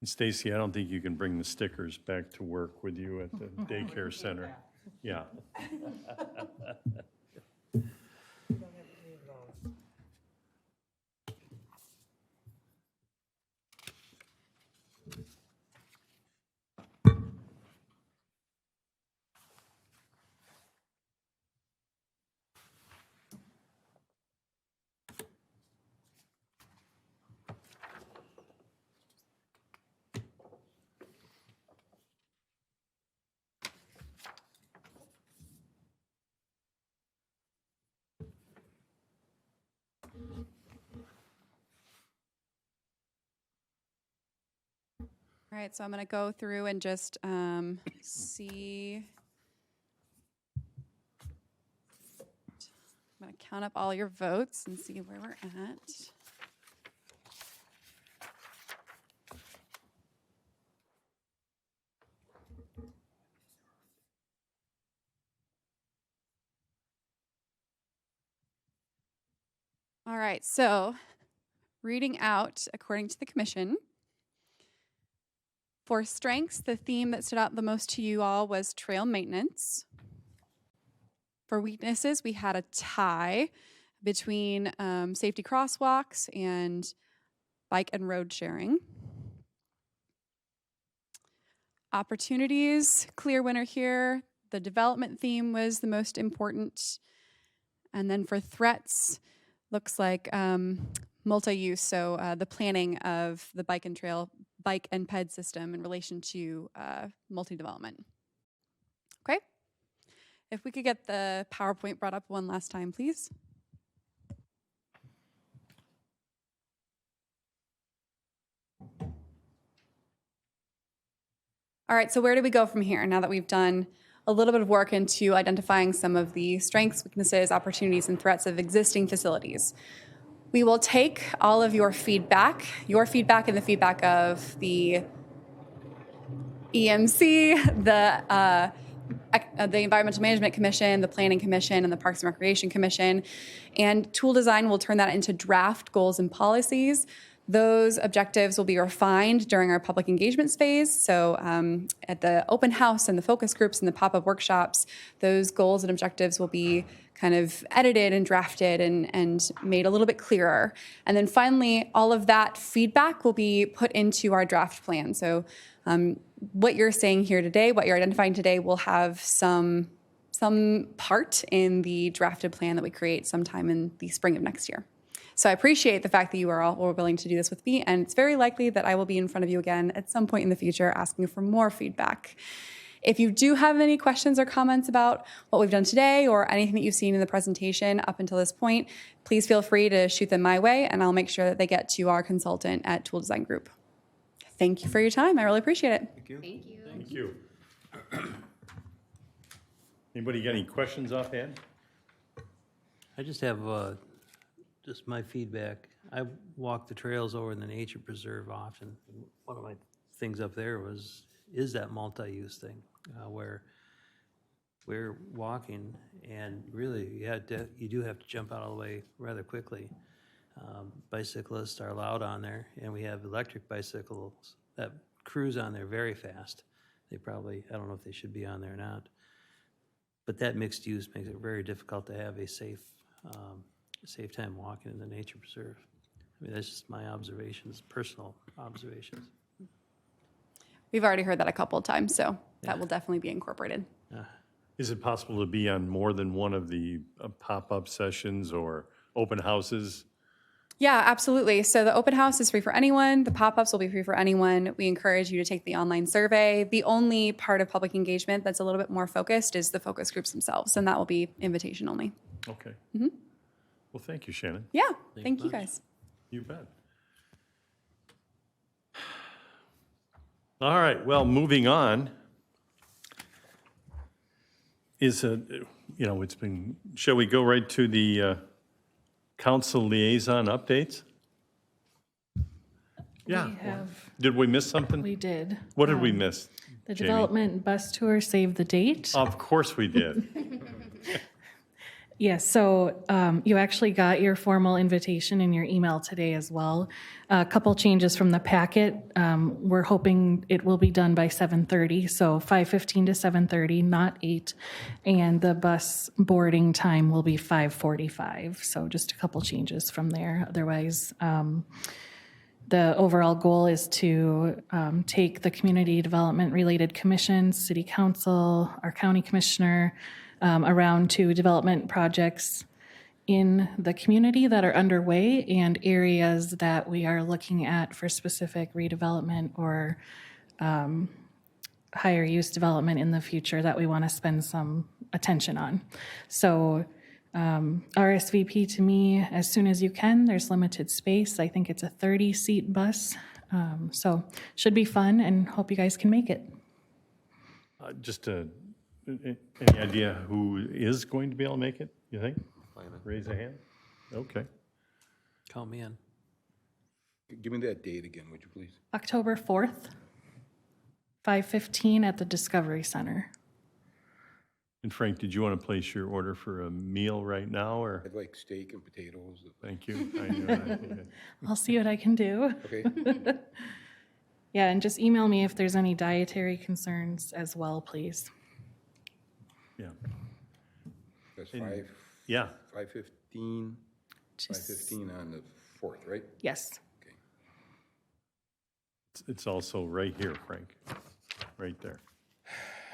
Stacy, I don't think you can bring the stickers back to work with you at the daycare center. Yeah. All right, so I'm going to go through and just see. I'm going to count up all your votes and see where we're at. All right, so reading out according to the commission. For strengths, the theme that stood out the most to you all was trail maintenance. For weaknesses, we had a tie between safety crosswalks and bike and road sharing. Opportunities, clear winner here. The development theme was the most important. And then for threats, looks like multi-use, so the planning of the bike and ped system in relation to multi-development. Okay? If we could get the PowerPoint brought up one last time, please. All right, so where do we go from here now that we've done a little bit of work into identifying some of the strengths, weaknesses, opportunities, and threats of existing facilities? We will take all of your feedback and the feedback of the EMC, the Environmental Management Commission, the Planning Commission, and the Parks and Recreation Commission. And tool design will turn that into draft goals and policies. Those objectives will be refined during our public engagements phase. So at the open house and the focus groups and the pop-up workshops, those goals and objectives will be kind of edited and drafted and made a little bit clearer. And then finally, all of that feedback will be put into our draft plan. So what you're saying here today, what you're identifying today, will have some part in the drafted plan that we create sometime in the spring of next year. So I appreciate the fact that you are all willing to do this with me, and it's very likely that I will be in front of you again at some point in the future asking for more feedback. If you do have any questions or comments about what we've done today or anything that you've seen in the presentation up until this point, please feel free to shoot them my way, and I'll make sure that they get to our consultant at Tool Design Group. Thank you for your time. I really appreciate it. Thank you. Thank you. Thank you. Anybody got any questions offhand? I just have just my feedback. I walk the trails over in the nature preserve often. One of my things up there is that multi-use thing where we're walking and really you do have to jump out of the way rather quickly. Bicyclists are allowed on there, and we have electric bicycles that cruise on there very fast. They probably, I don't know if they should be on there or not, but that mixed use makes it very difficult to have a safe time walking in the nature preserve. I mean, that's just my observations, personal observations. We've already heard that a couple of times, so that will definitely be incorporated. Is it possible to be on more than one of the pop-up sessions or open houses? Yeah, absolutely. So the open house is free for anyone. The pop-ups will be free for anyone. We encourage you to take the online survey. The only part of public engagement that's a little bit more focused is the focus groups themselves, and that will be invitation only. Okay. Well, thank you, Shannon. Yeah, Thanks thank you much. guys. You bet. All right, well, moving on is shall we go right to the council liaison updates? Yeah. We have, Did we miss something? we did. What did we miss? The Jamie? development bus tour saved the date. Of course we did. Yes, so you actually got your formal invitation in your email today as well. A couple changes from the packet. We're hoping it will be done by 7:30, so 5:15 to 7:30, not 8. And the bus boarding time will be 5:45, so just a couple changes from there. Otherwise, the overall goal is to take the community development related commissions, city council, our county commissioner, around to development projects in the community that are underway and areas that we are looking at for specific redevelopment or higher use development in the future that we want to spend some attention on. So RSVP to me as soon as you can. There's limited space. I think it's a 30-seat bus. So should be fun and hope you guys can make it. Any idea who is going to be able to make it, you think? Raise a hand. Okay. Count me in. Give me that date again, would you please? October 4th, 5:15 at the Discovery Center. And Frank, did you want to place your order for a meal right now, or? I'd like steak and potatoes. Thank you. I knew that. I'll see what I can do. Okay, Yeah, and just email me if there's any dietary concerns as well, please. Yeah. that's And- Yeah. 5:15, Just- 5:15 on the 4th, right? Yes. Okay. It's also right here, Frank, right there.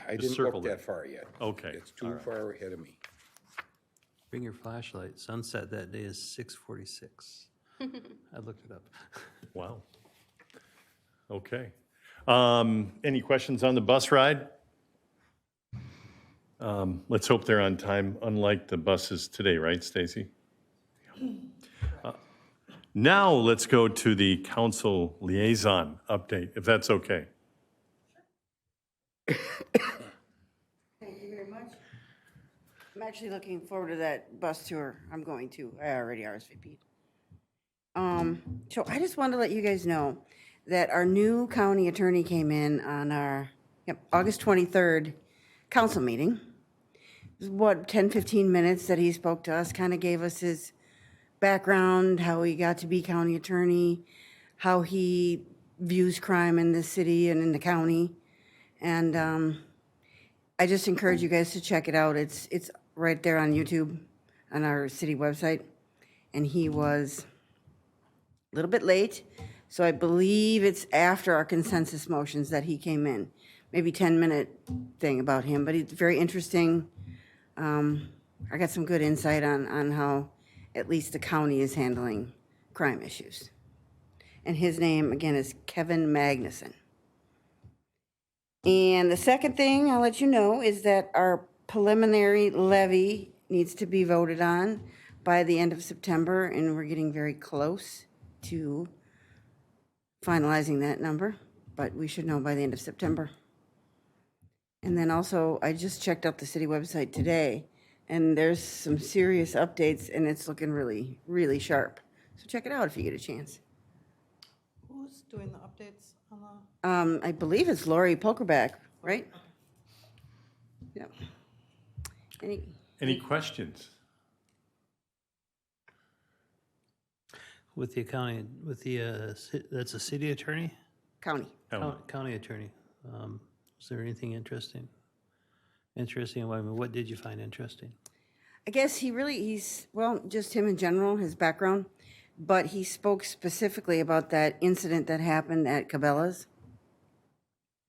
I Just didn't circle look it. that far yet. Okay, It's all too right. far ahead of me. Bring your flashlight. Sunset that day is 6:46. I looked it up. Wow. Okay. Any questions on the bus ride? Let's hope they're on time, unlike the buses today, right, Stacy? Now, let's go to the council liaison update, if that's okay. Thank you very much. I'm actually looking forward to that bus tour. I'm going to. I already RSVP'd. So I just wanted to let you guys know that our new county attorney came in on our August 23rd council meeting. It was, 10, 15 minutes that he spoke to us, kind of gave us his background, how he got to be county attorney, how he views crime in the city and in the county. And I just encourage you guys to check it out. It's right there on YouTube, on our city website. And he was a little bit late, so I believe it's after our consensus motions that he came in. Maybe 10-minute thing about him, but he's very interesting. I got some good insight on how at least the county is handling crime issues. And his name, again, is Kevin Magnuson. And the second thing I'll let you know is that our preliminary levy needs to be voted on by the end of September, and we're getting very close to finalizing that number, but we should know by the end of September. And then also, I just checked out the city website today, and there's some serious updates, and it's looking really, really sharp. So check it out if you get a chance. Who's doing the updates on the? I believe it's Lori Polkerback, right? Yep. Any questions? With the county, that's a city attorney? County. County attorney. Is there anything interesting? Interesting, I mean, what did you find interesting? I guess he's, well, just him in general, his background, but he spoke specifically about that incident that happened at Cabela's,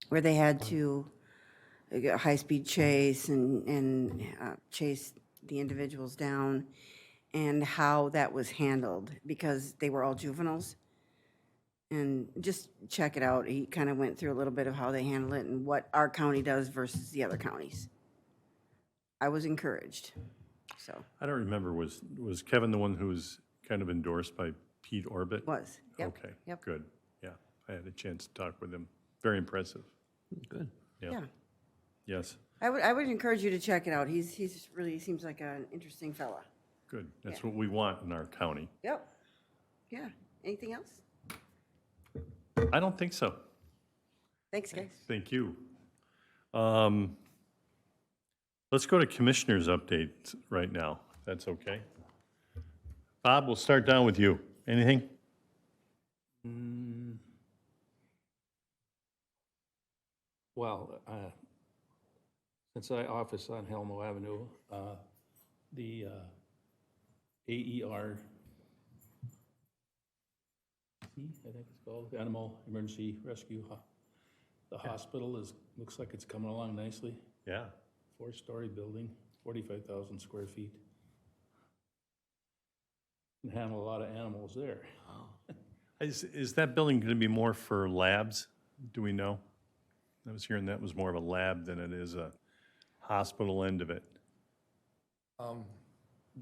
where they had to get a high-speed chase and chase the individuals down, and how that was handled, because they were all juveniles. And just check it out. He kind of went through a little bit of how they handle it and what our county does versus the other counties. I was encouraged, so. I don't remember, was Kevin the one who was kind of endorsed by Pete Orbit? Was, yep. Okay, Yep. good. Yeah, I had a chance to talk with him. Very impressive. Good. Yeah. Yes, I would encourage you to check it out. He's really seems like an interesting fella. good. That's Yeah. what we want in our county. Yep. Yeah. Anything else? I don't think so. Thanks, guys. Thank you. Let's go to commissioners' updates right now, if that's okay. Bob, we'll start down with you. Anything? Well, since I office on Helmo Avenue, the AER, I think it's called, Animal Emergency Rescue, the hospital looks like it's coming along nicely. Yeah. 4-story building, 45,000 square feet. Can handle a lot of animals there. Is that building going to be more for labs? Do we know? I was hearing that was more of a lab than it is a hospital end of it.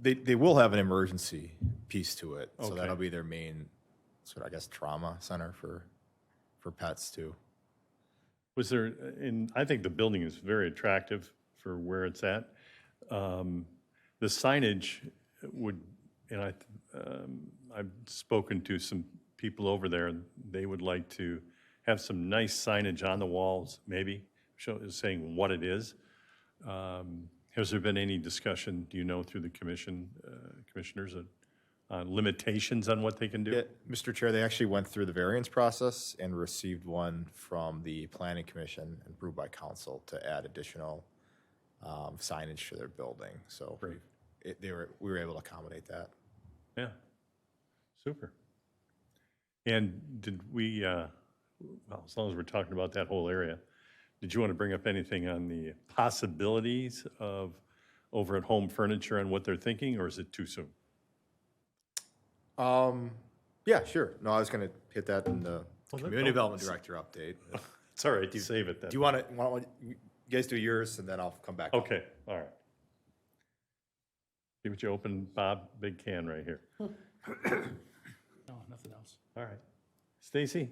They will have an emergency piece to it, so Okay. that'll be their main sort of, I guess, trauma center for pets too. Was there, and I think the building is very attractive for where it's at. The signage would, and I've spoken to some people over there, and they would like to have some nice signage on the walls, maybe, saying what it is. Has there been any discussion, do you know, through the commissioners, limitations on what they can do? Yeah, Mr. Chair, they actually went through the variance process and received one from the planning commission and approved by council to add additional signage to their building. So Great. we were able to accommodate that. Yeah, super. And did we, well, as long as we're talking about that whole area, did you want to bring up anything on the possibilities of over at Home Furniture and what they're thinking, or is it too soon? Yeah, sure. No, I was going to hit that in the community don't- development director update. It's all right, save it then. Do you want to, you guys do yours and then I'll come back? Okay, all right. See what you open, Bob, big can right here. No, nothing else. All right. Stacy?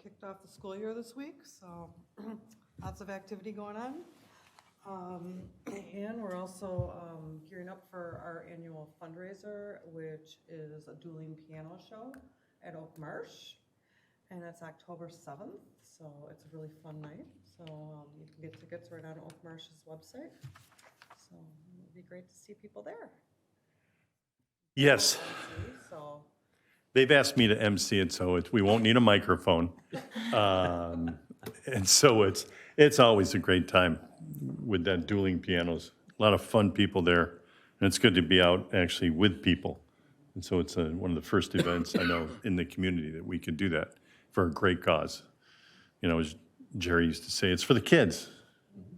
Kicked off the school year this week, so lots of activity going on. And we're also gearing up for our annual fundraiser, which is a dueling piano show at Oak Marsh. And it's October 7th, so it's a really fun night. So you can get tickets right on Oak Marsh's website. So it'd be great to see people there. Yes. So They've asked me to MC it, so we won't need a microphone. And so it's always a great time with that dueling pianos. A lot of fun people there, and it's good to be out actually with people. And so it's one of the first events I know in the community that we could do that for a great cause. You know, as Jerry used to say, it's for the kids.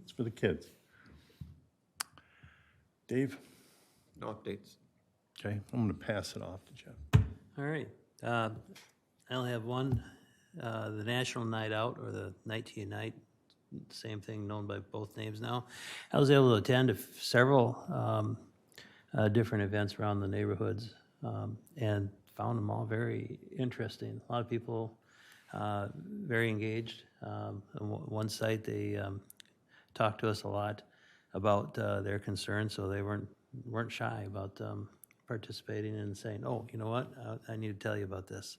It's for the kids. Dave? No updates. Okay, I'm going to pass it off to Jeff. All right. I only have one, the National Night Out, or the Night to Unite, same thing, known by both names now. I was able to attend several different events around the neighborhoods and found them all very interesting. A lot of people very engaged. On one site, they talked to us a lot about their concerns, so they weren't shy about participating and saying, oh, you know what, I need to tell you about this.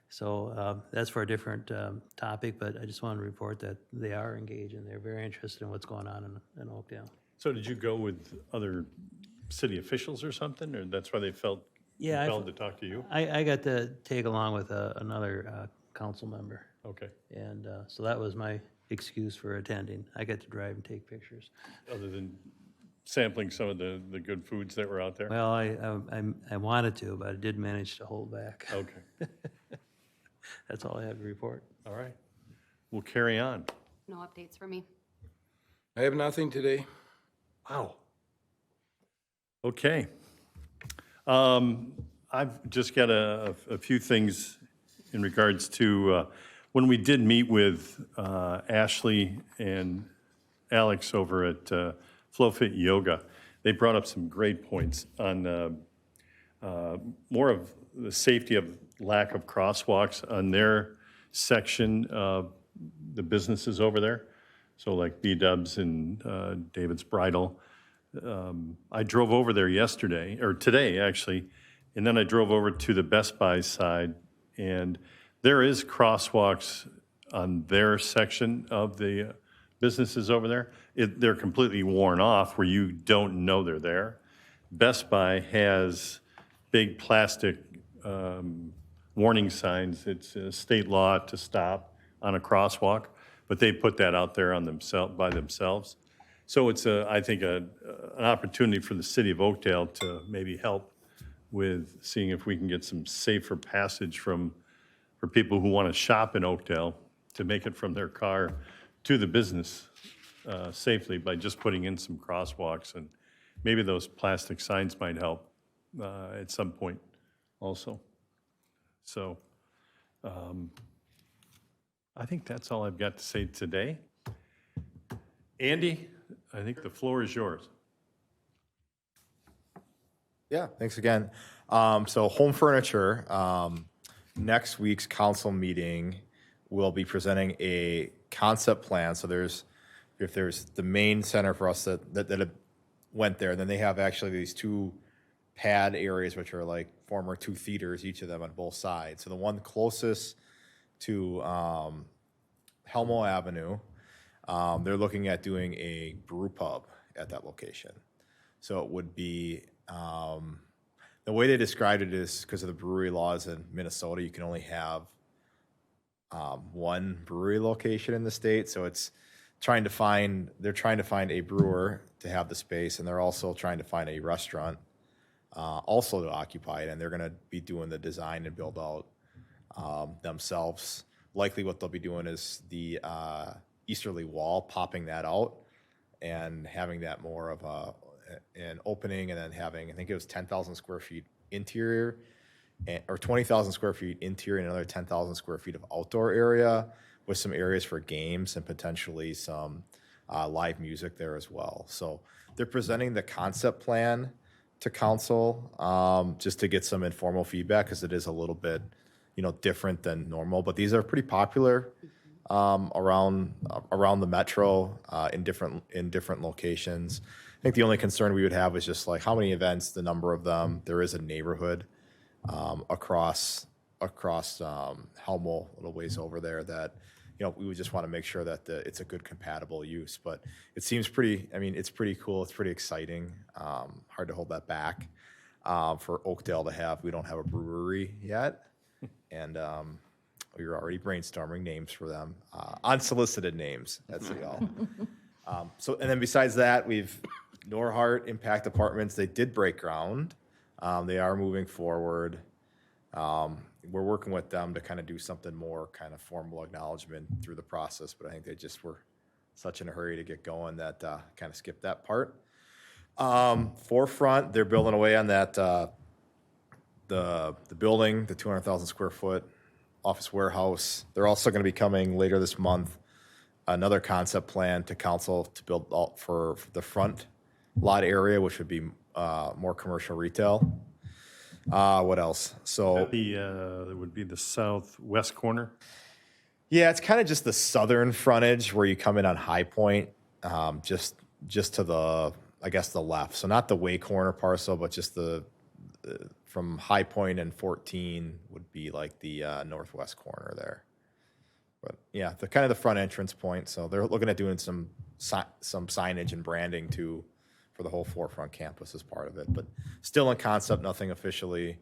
So that's for a different topic, but I just wanted to report that they are engaged and they're very interested in what's going on in Oakdale. So did you go with other city officials or something, or that's why they felt Yeah, compelled to talk to you? I got to tag along with another council member, Okay, and so that was my excuse for attending. I got to drive and take pictures. other than sampling some of the good foods that were out there? Well, I wanted to, but I did manage to hold back. Okay, That's all I have to report. all right. We'll carry on. No updates for me. I have nothing today. Wow. Okay. I've just got a few things in regards to when we did meet with Ashley and Alex over at FlowFit Yoga. They brought up some great points on more of the safety of lack of crosswalks on their section of the businesses over there. So like B-Dubs and David's Bridal. I drove over there yesterday, or today actually, and then I drove over to the Best Buy side, and there is crosswalks on their section of the businesses over there. They're completely worn off where you don't know they're there. Best Buy has big plastic warning signs. It's a state law to stop on a crosswalk, but they put that out there on by themselves. So it's, I think, an opportunity for the city of Oakdale to maybe help with seeing if we can get some safer passage for people who want to shop in Oakdale to make it from their car to the business safely by just putting in some crosswalks. And maybe those plastic signs might help at some point also. So I think that's all I've got to say today. Andy, I think the floor is yours. Yeah, thanks again. So Home Furniture, next week's council meeting, we'll be presenting a concept plan. So if there's the main center for us that went there, then they have actually these two pad areas, which are like former two theaters, each of them on both sides. So the one closest to Helmo Avenue, they're looking at doing a brew pub at that location. So it would be, the way they described it is because of the brewery laws in Minnesota, you can only have one brewery location in the state. So it's they're trying to find a brewer to have the space, and they're also trying to find a restaurant also to occupy it, and they're going to be doing the design and build out themselves. Likely what they'll be doing is the easterly wall, popping that out and having that more of an opening, and then having, I think it was 10,000 square feet interior, or 20,000 square feet interior, and another 10,000 square feet of outdoor area with some areas for games and potentially some live music there as well. So they're presenting the concept plan to council just to get some informal feedback, because it is a little bit, different than normal. But these are pretty popular around the metro in different locations. I think the only concern we would have is just like how many events, the number of them. There is a neighborhood across Helmo, a little ways over there, that we would just want to make sure that it's a good compatible use. But it seems pretty, it's pretty cool. It's pretty exciting. Hard to hold that back for Oakdale to have. We don't have a brewery yet. And we were already brainstorming names for them, unsolicited names at City Hall. And then besides that, we've Norhart Impact Apartments. They did break ground. They are moving forward. We're working with them to kind of do something more kind of formal acknowledgement through the process, but I think they just were such in a hurry to get going that kind of skipped that part. Forefront, they're building away on that, the building, the 200,000 square foot office warehouse. They're also going to be coming later this month, another concept plan to council to build out for the front lot area, which would be more commercial retail. What else? So It would be the southwest corner. yeah, it's kind of just the southern frontage where you come in on High Point, just to the, I guess, the left. So not the Way Corner parcel, but just the from High Point and 14 would be like the northwest corner there. But yeah, the kind of the front entrance point. So they're looking at doing some signage and branding too for the whole Forefront campus as part of it. But still in concept, nothing officially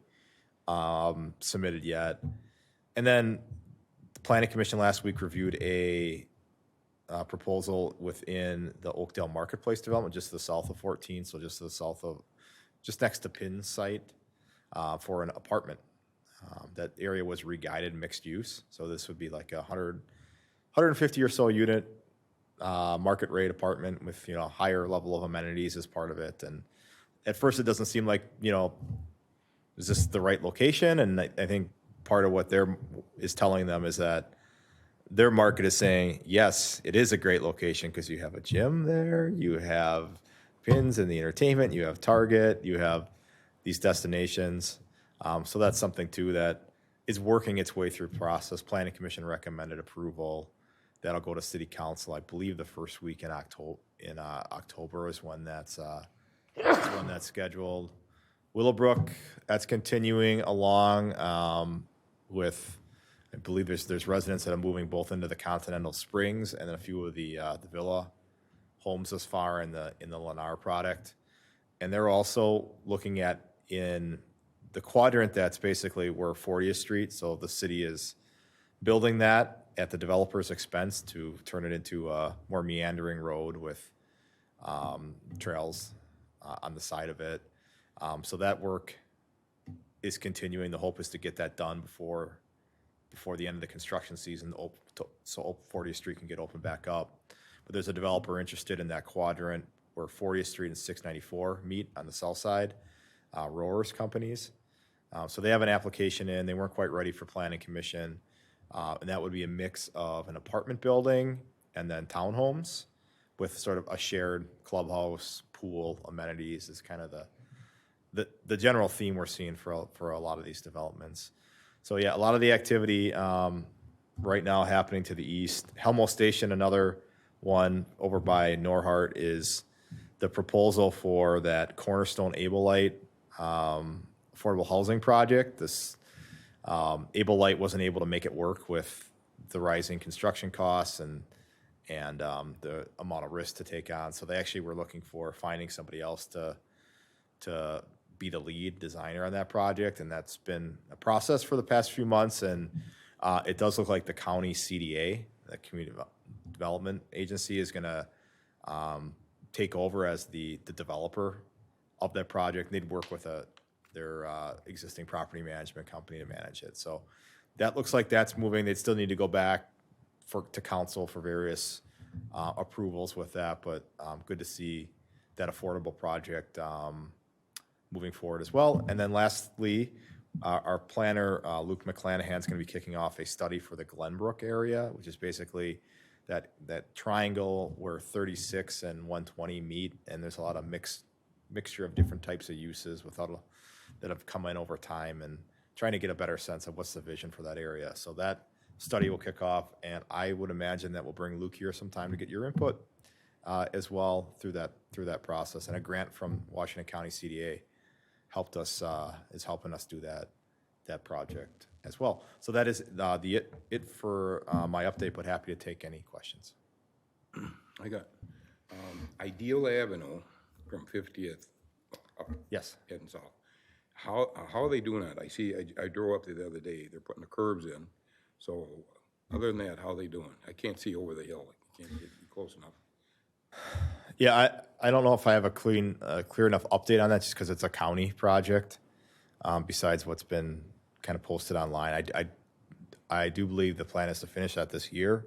submitted yet. And then the Planning Commission last week reviewed a proposal within the Oakdale Marketplace development, just to the south of 14, so just to the south of, just next to Pinn's site, for an apartment. That area was re-guided mixed use, so this would be like 150 or so unit market rate apartment with higher level of amenities as part of it. And at first it doesn't seem like is this the right location? And I think part of what is telling them is that their market is saying, yes, it is a great location because you have a gym there, you have Pins in the entertainment, you have Target, you have these destinations. So that's something too that is working its way through process. Planning Commission recommended approval. That'll go to City Council. I believe the first week in October is when that's scheduled. Willowbrook, that's continuing along with, I believe there's residents that are moving both into the Continental Springs and then a few of the villa homes thus far in the Lennar product. And they're also looking at in the quadrant that's basically where 40th Street, so the city is building that at the developer's expense to turn it into a more meandering road with trails on the side of it. So that work is continuing. The hope is to get that done before the end of the construction season, so 40th Street can get opened back up. But there's a developer interested in that quadrant where 40th Street and 694 meet on the south side, Rowers Companies. So they have an application in. They weren't quite ready for Planning Commission. And that would be a mix of an apartment building and then townhomes with sort of a shared clubhouse, pool, amenities is kind of the general theme we're seeing for a lot of these developments. So yeah, a lot of the activity right now happening to the east. Helmo Station, another one over by Norhart, is the proposal for that Cornerstone Able-Light affordable housing project. This Able-Light wasn't able to make it work with the rising construction costs and the amount of risk to take on. So they actually were looking for finding somebody else to be the lead designer on that project, and that's been a process for the past few months. And it does look like the county CDA, the Community Development Agency, is going to take over as the developer of that project. They'd work with their existing property management company to manage it. So that looks like that's moving. They'd still need to go back to council for various approvals with that, but good to see that affordable project moving forward as well. And then lastly, our planner, Luke McClanahan, is going to be kicking off a study for the Glenbrook area, which is basically that triangle where 36 and 120 meet, and there's a lot of mixture of different types of uses that have come in over time, and trying to get a better sense of what's the vision for that area. So that study will kick off, and I would imagine that we'll bring Luke here sometime to get your input as well through that process. And a grant from Washington County CDA is helping us do that project as well. So that is it for my update, but happy to take any questions. I got Ideal Avenue from 50th up Yes. heading south. How are they doing that? I drove up there the other day. They're putting the curbs in. So other than that, how are they doing? I can't see over the hill. I can't get close enough. Yeah, I don't know if I have a clear enough update on that, just because it's a county project. Besides what's been kind of posted online, I do believe the plan is to finish that this year.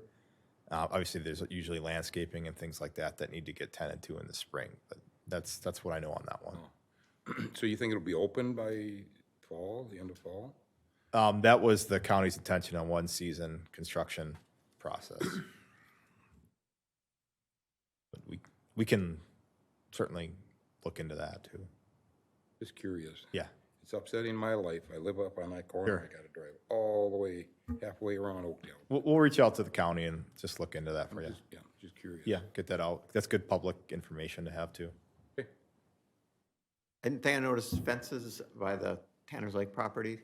Obviously, there's usually landscaping and things like that need to get tended to in the spring, but that's what I know on that one. So you think it'll be open by fall, the end of fall? That was the county's intention on one season construction process. But we can certainly look into that too. Just curious. Yeah. It's upsetting my life. I live up on that corner. Sure. I got to drive all the way, halfway around Oakdale. We'll reach out to the county and just look into that for you. Just curious. Yeah, get that out. That's good public information to have too. Okay. And I noticed fences by the Tanner's Lake property.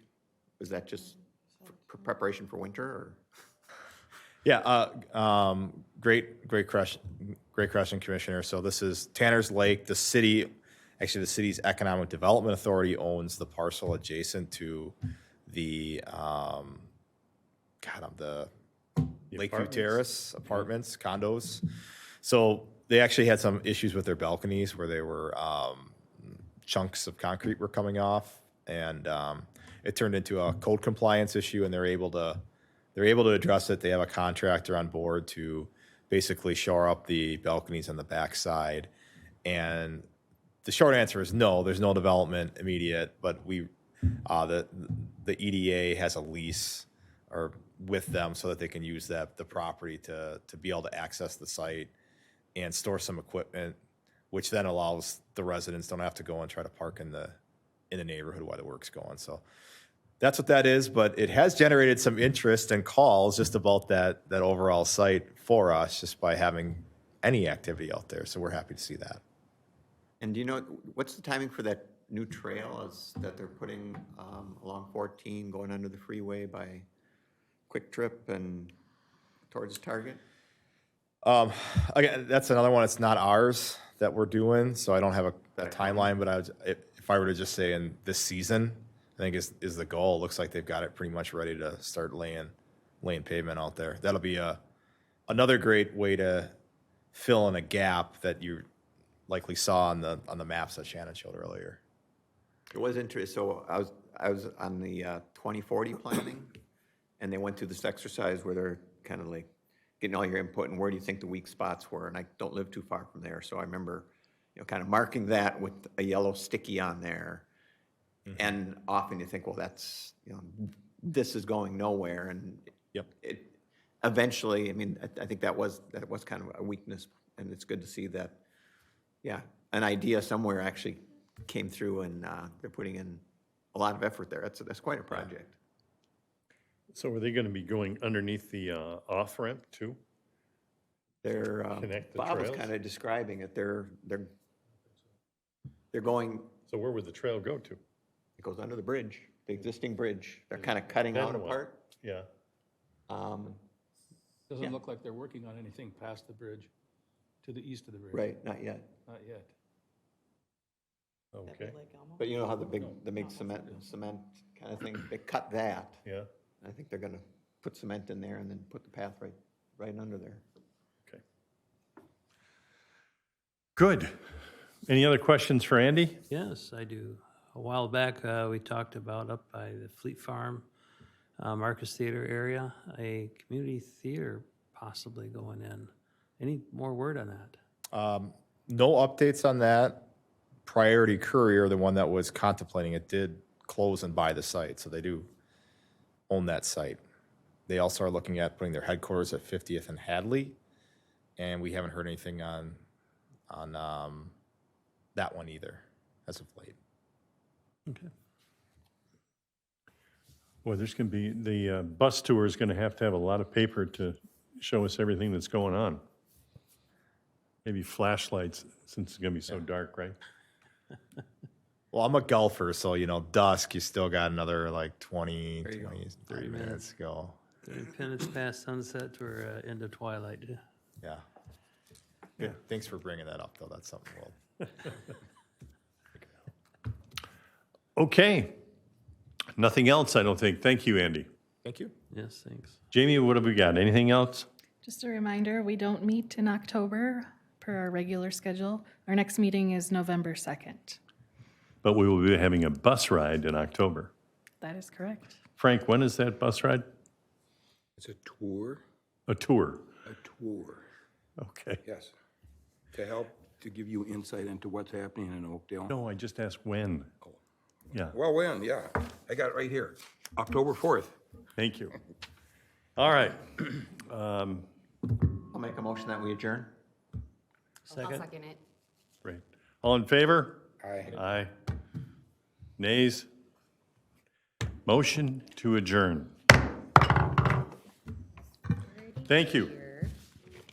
Was that just preparation for winter, or? Yeah, great question, Commissioner. So this is Tanner's Lake. The city's Economic Development Authority owns the parcel adjacent to the Lakeview Terrace apartments, condos. So they actually had some issues with their balconies where they were chunks of concrete were coming off, and it turned into a code compliance issue, and they're able to address it. They have a contractor on board to basically shore up the balconies on the backside. And the short answer is no, there's no development immediate, but the EDA has a lease with them so that they can use the property to be able to access the site and store some equipment, which then allows the residents don't have to go and try to park in the neighborhood while the work's going. So that's what that is, but it has generated some interest and calls just about that overall site for us, just by having any activity out there. So we're happy to see that. And do you know, what's the timing for that new trail that they're putting along 14, going under the freeway by Quick Trip and towards Target? Again, that's another one. It's not ours that we're doing, so I don't have a timeline, but if I were to just say in this season, I think is the goal. It looks like they've got it pretty much ready to start laying pavement out there. That'll be another great way to fill in a gap that you likely saw on the maps that Shannon showed earlier. It was interesting. So I was on the 2040 planning, and they went through this exercise where they're kind of like getting all your input and where do you think the weak spots were. And I don't live too far from there, so I remember, kind of marking that with a yellow sticky on there. Mm-hmm. And often you think, well, that's this is going nowhere, and yep. It eventually. I mean, I think that was kind of a weakness, and it's good to see that. Yeah, an idea somewhere actually came through, and they're putting in a lot of effort there. That's quite a project. So are they going to be going underneath the off-ramp too? They're, Connect the Bob was trails? kind of describing it, they're going, So where would the trail go to? it goes under the bridge, the existing bridge. They're kind of cutting Then out a what? part. Yeah, Doesn't look like they're working on anything past the bridge, to the east of the bridge. Right, not yet. Not yet. okay, But you know how the big cement kind of thing, they cut that. yeah, I think they're gonna put cement in there and then put the path right under there. okay. Good. Any other questions for Andy? Yes, I do. A while back, we talked about up by the Fleet Farm, Marcus Theater area, a community theater possibly going in. Any more word on that? No updates on that. Priority Courier, the one that was contemplating it, did close and buy the site, so they do own that site. They also are looking at putting their headquarters at 50th and Hadley, and we haven't heard anything on that one either, as of late. Okay. Well, there's going to be, the bus tour is going to have a lot of paper to show us everything that's going on. Maybe flashlights, since it's going to be so dark, right? Well, I'm a golfer, so, dusk, you still got another like 20, 30 minutes to go. 30 minutes past sunset or end of twilight. Yeah. Good. Thanks for bringing that up, though. That's something we'll. Okay. Nothing else, I don't think. Thank you, Andy. Thank you. Yes, thanks. Jamie, what have we got? Anything else? Just a reminder, we don't meet in October per our regular schedule. Our next meeting is November 2nd. But we will be having a bus ride in October. That is correct. Frank, when is that bus ride? It's a tour, A tour. Okay. yes, to help, to give you insight into what's happening in Oakdale. No, I just asked when. Yeah, Well, when, yeah, I got it right here, October 4th. thank you. All right. I'll make a motion that we adjourn. I'll second it. Great. All in favor? Aye. Aye. Nays? Motion to adjourn. Thank you.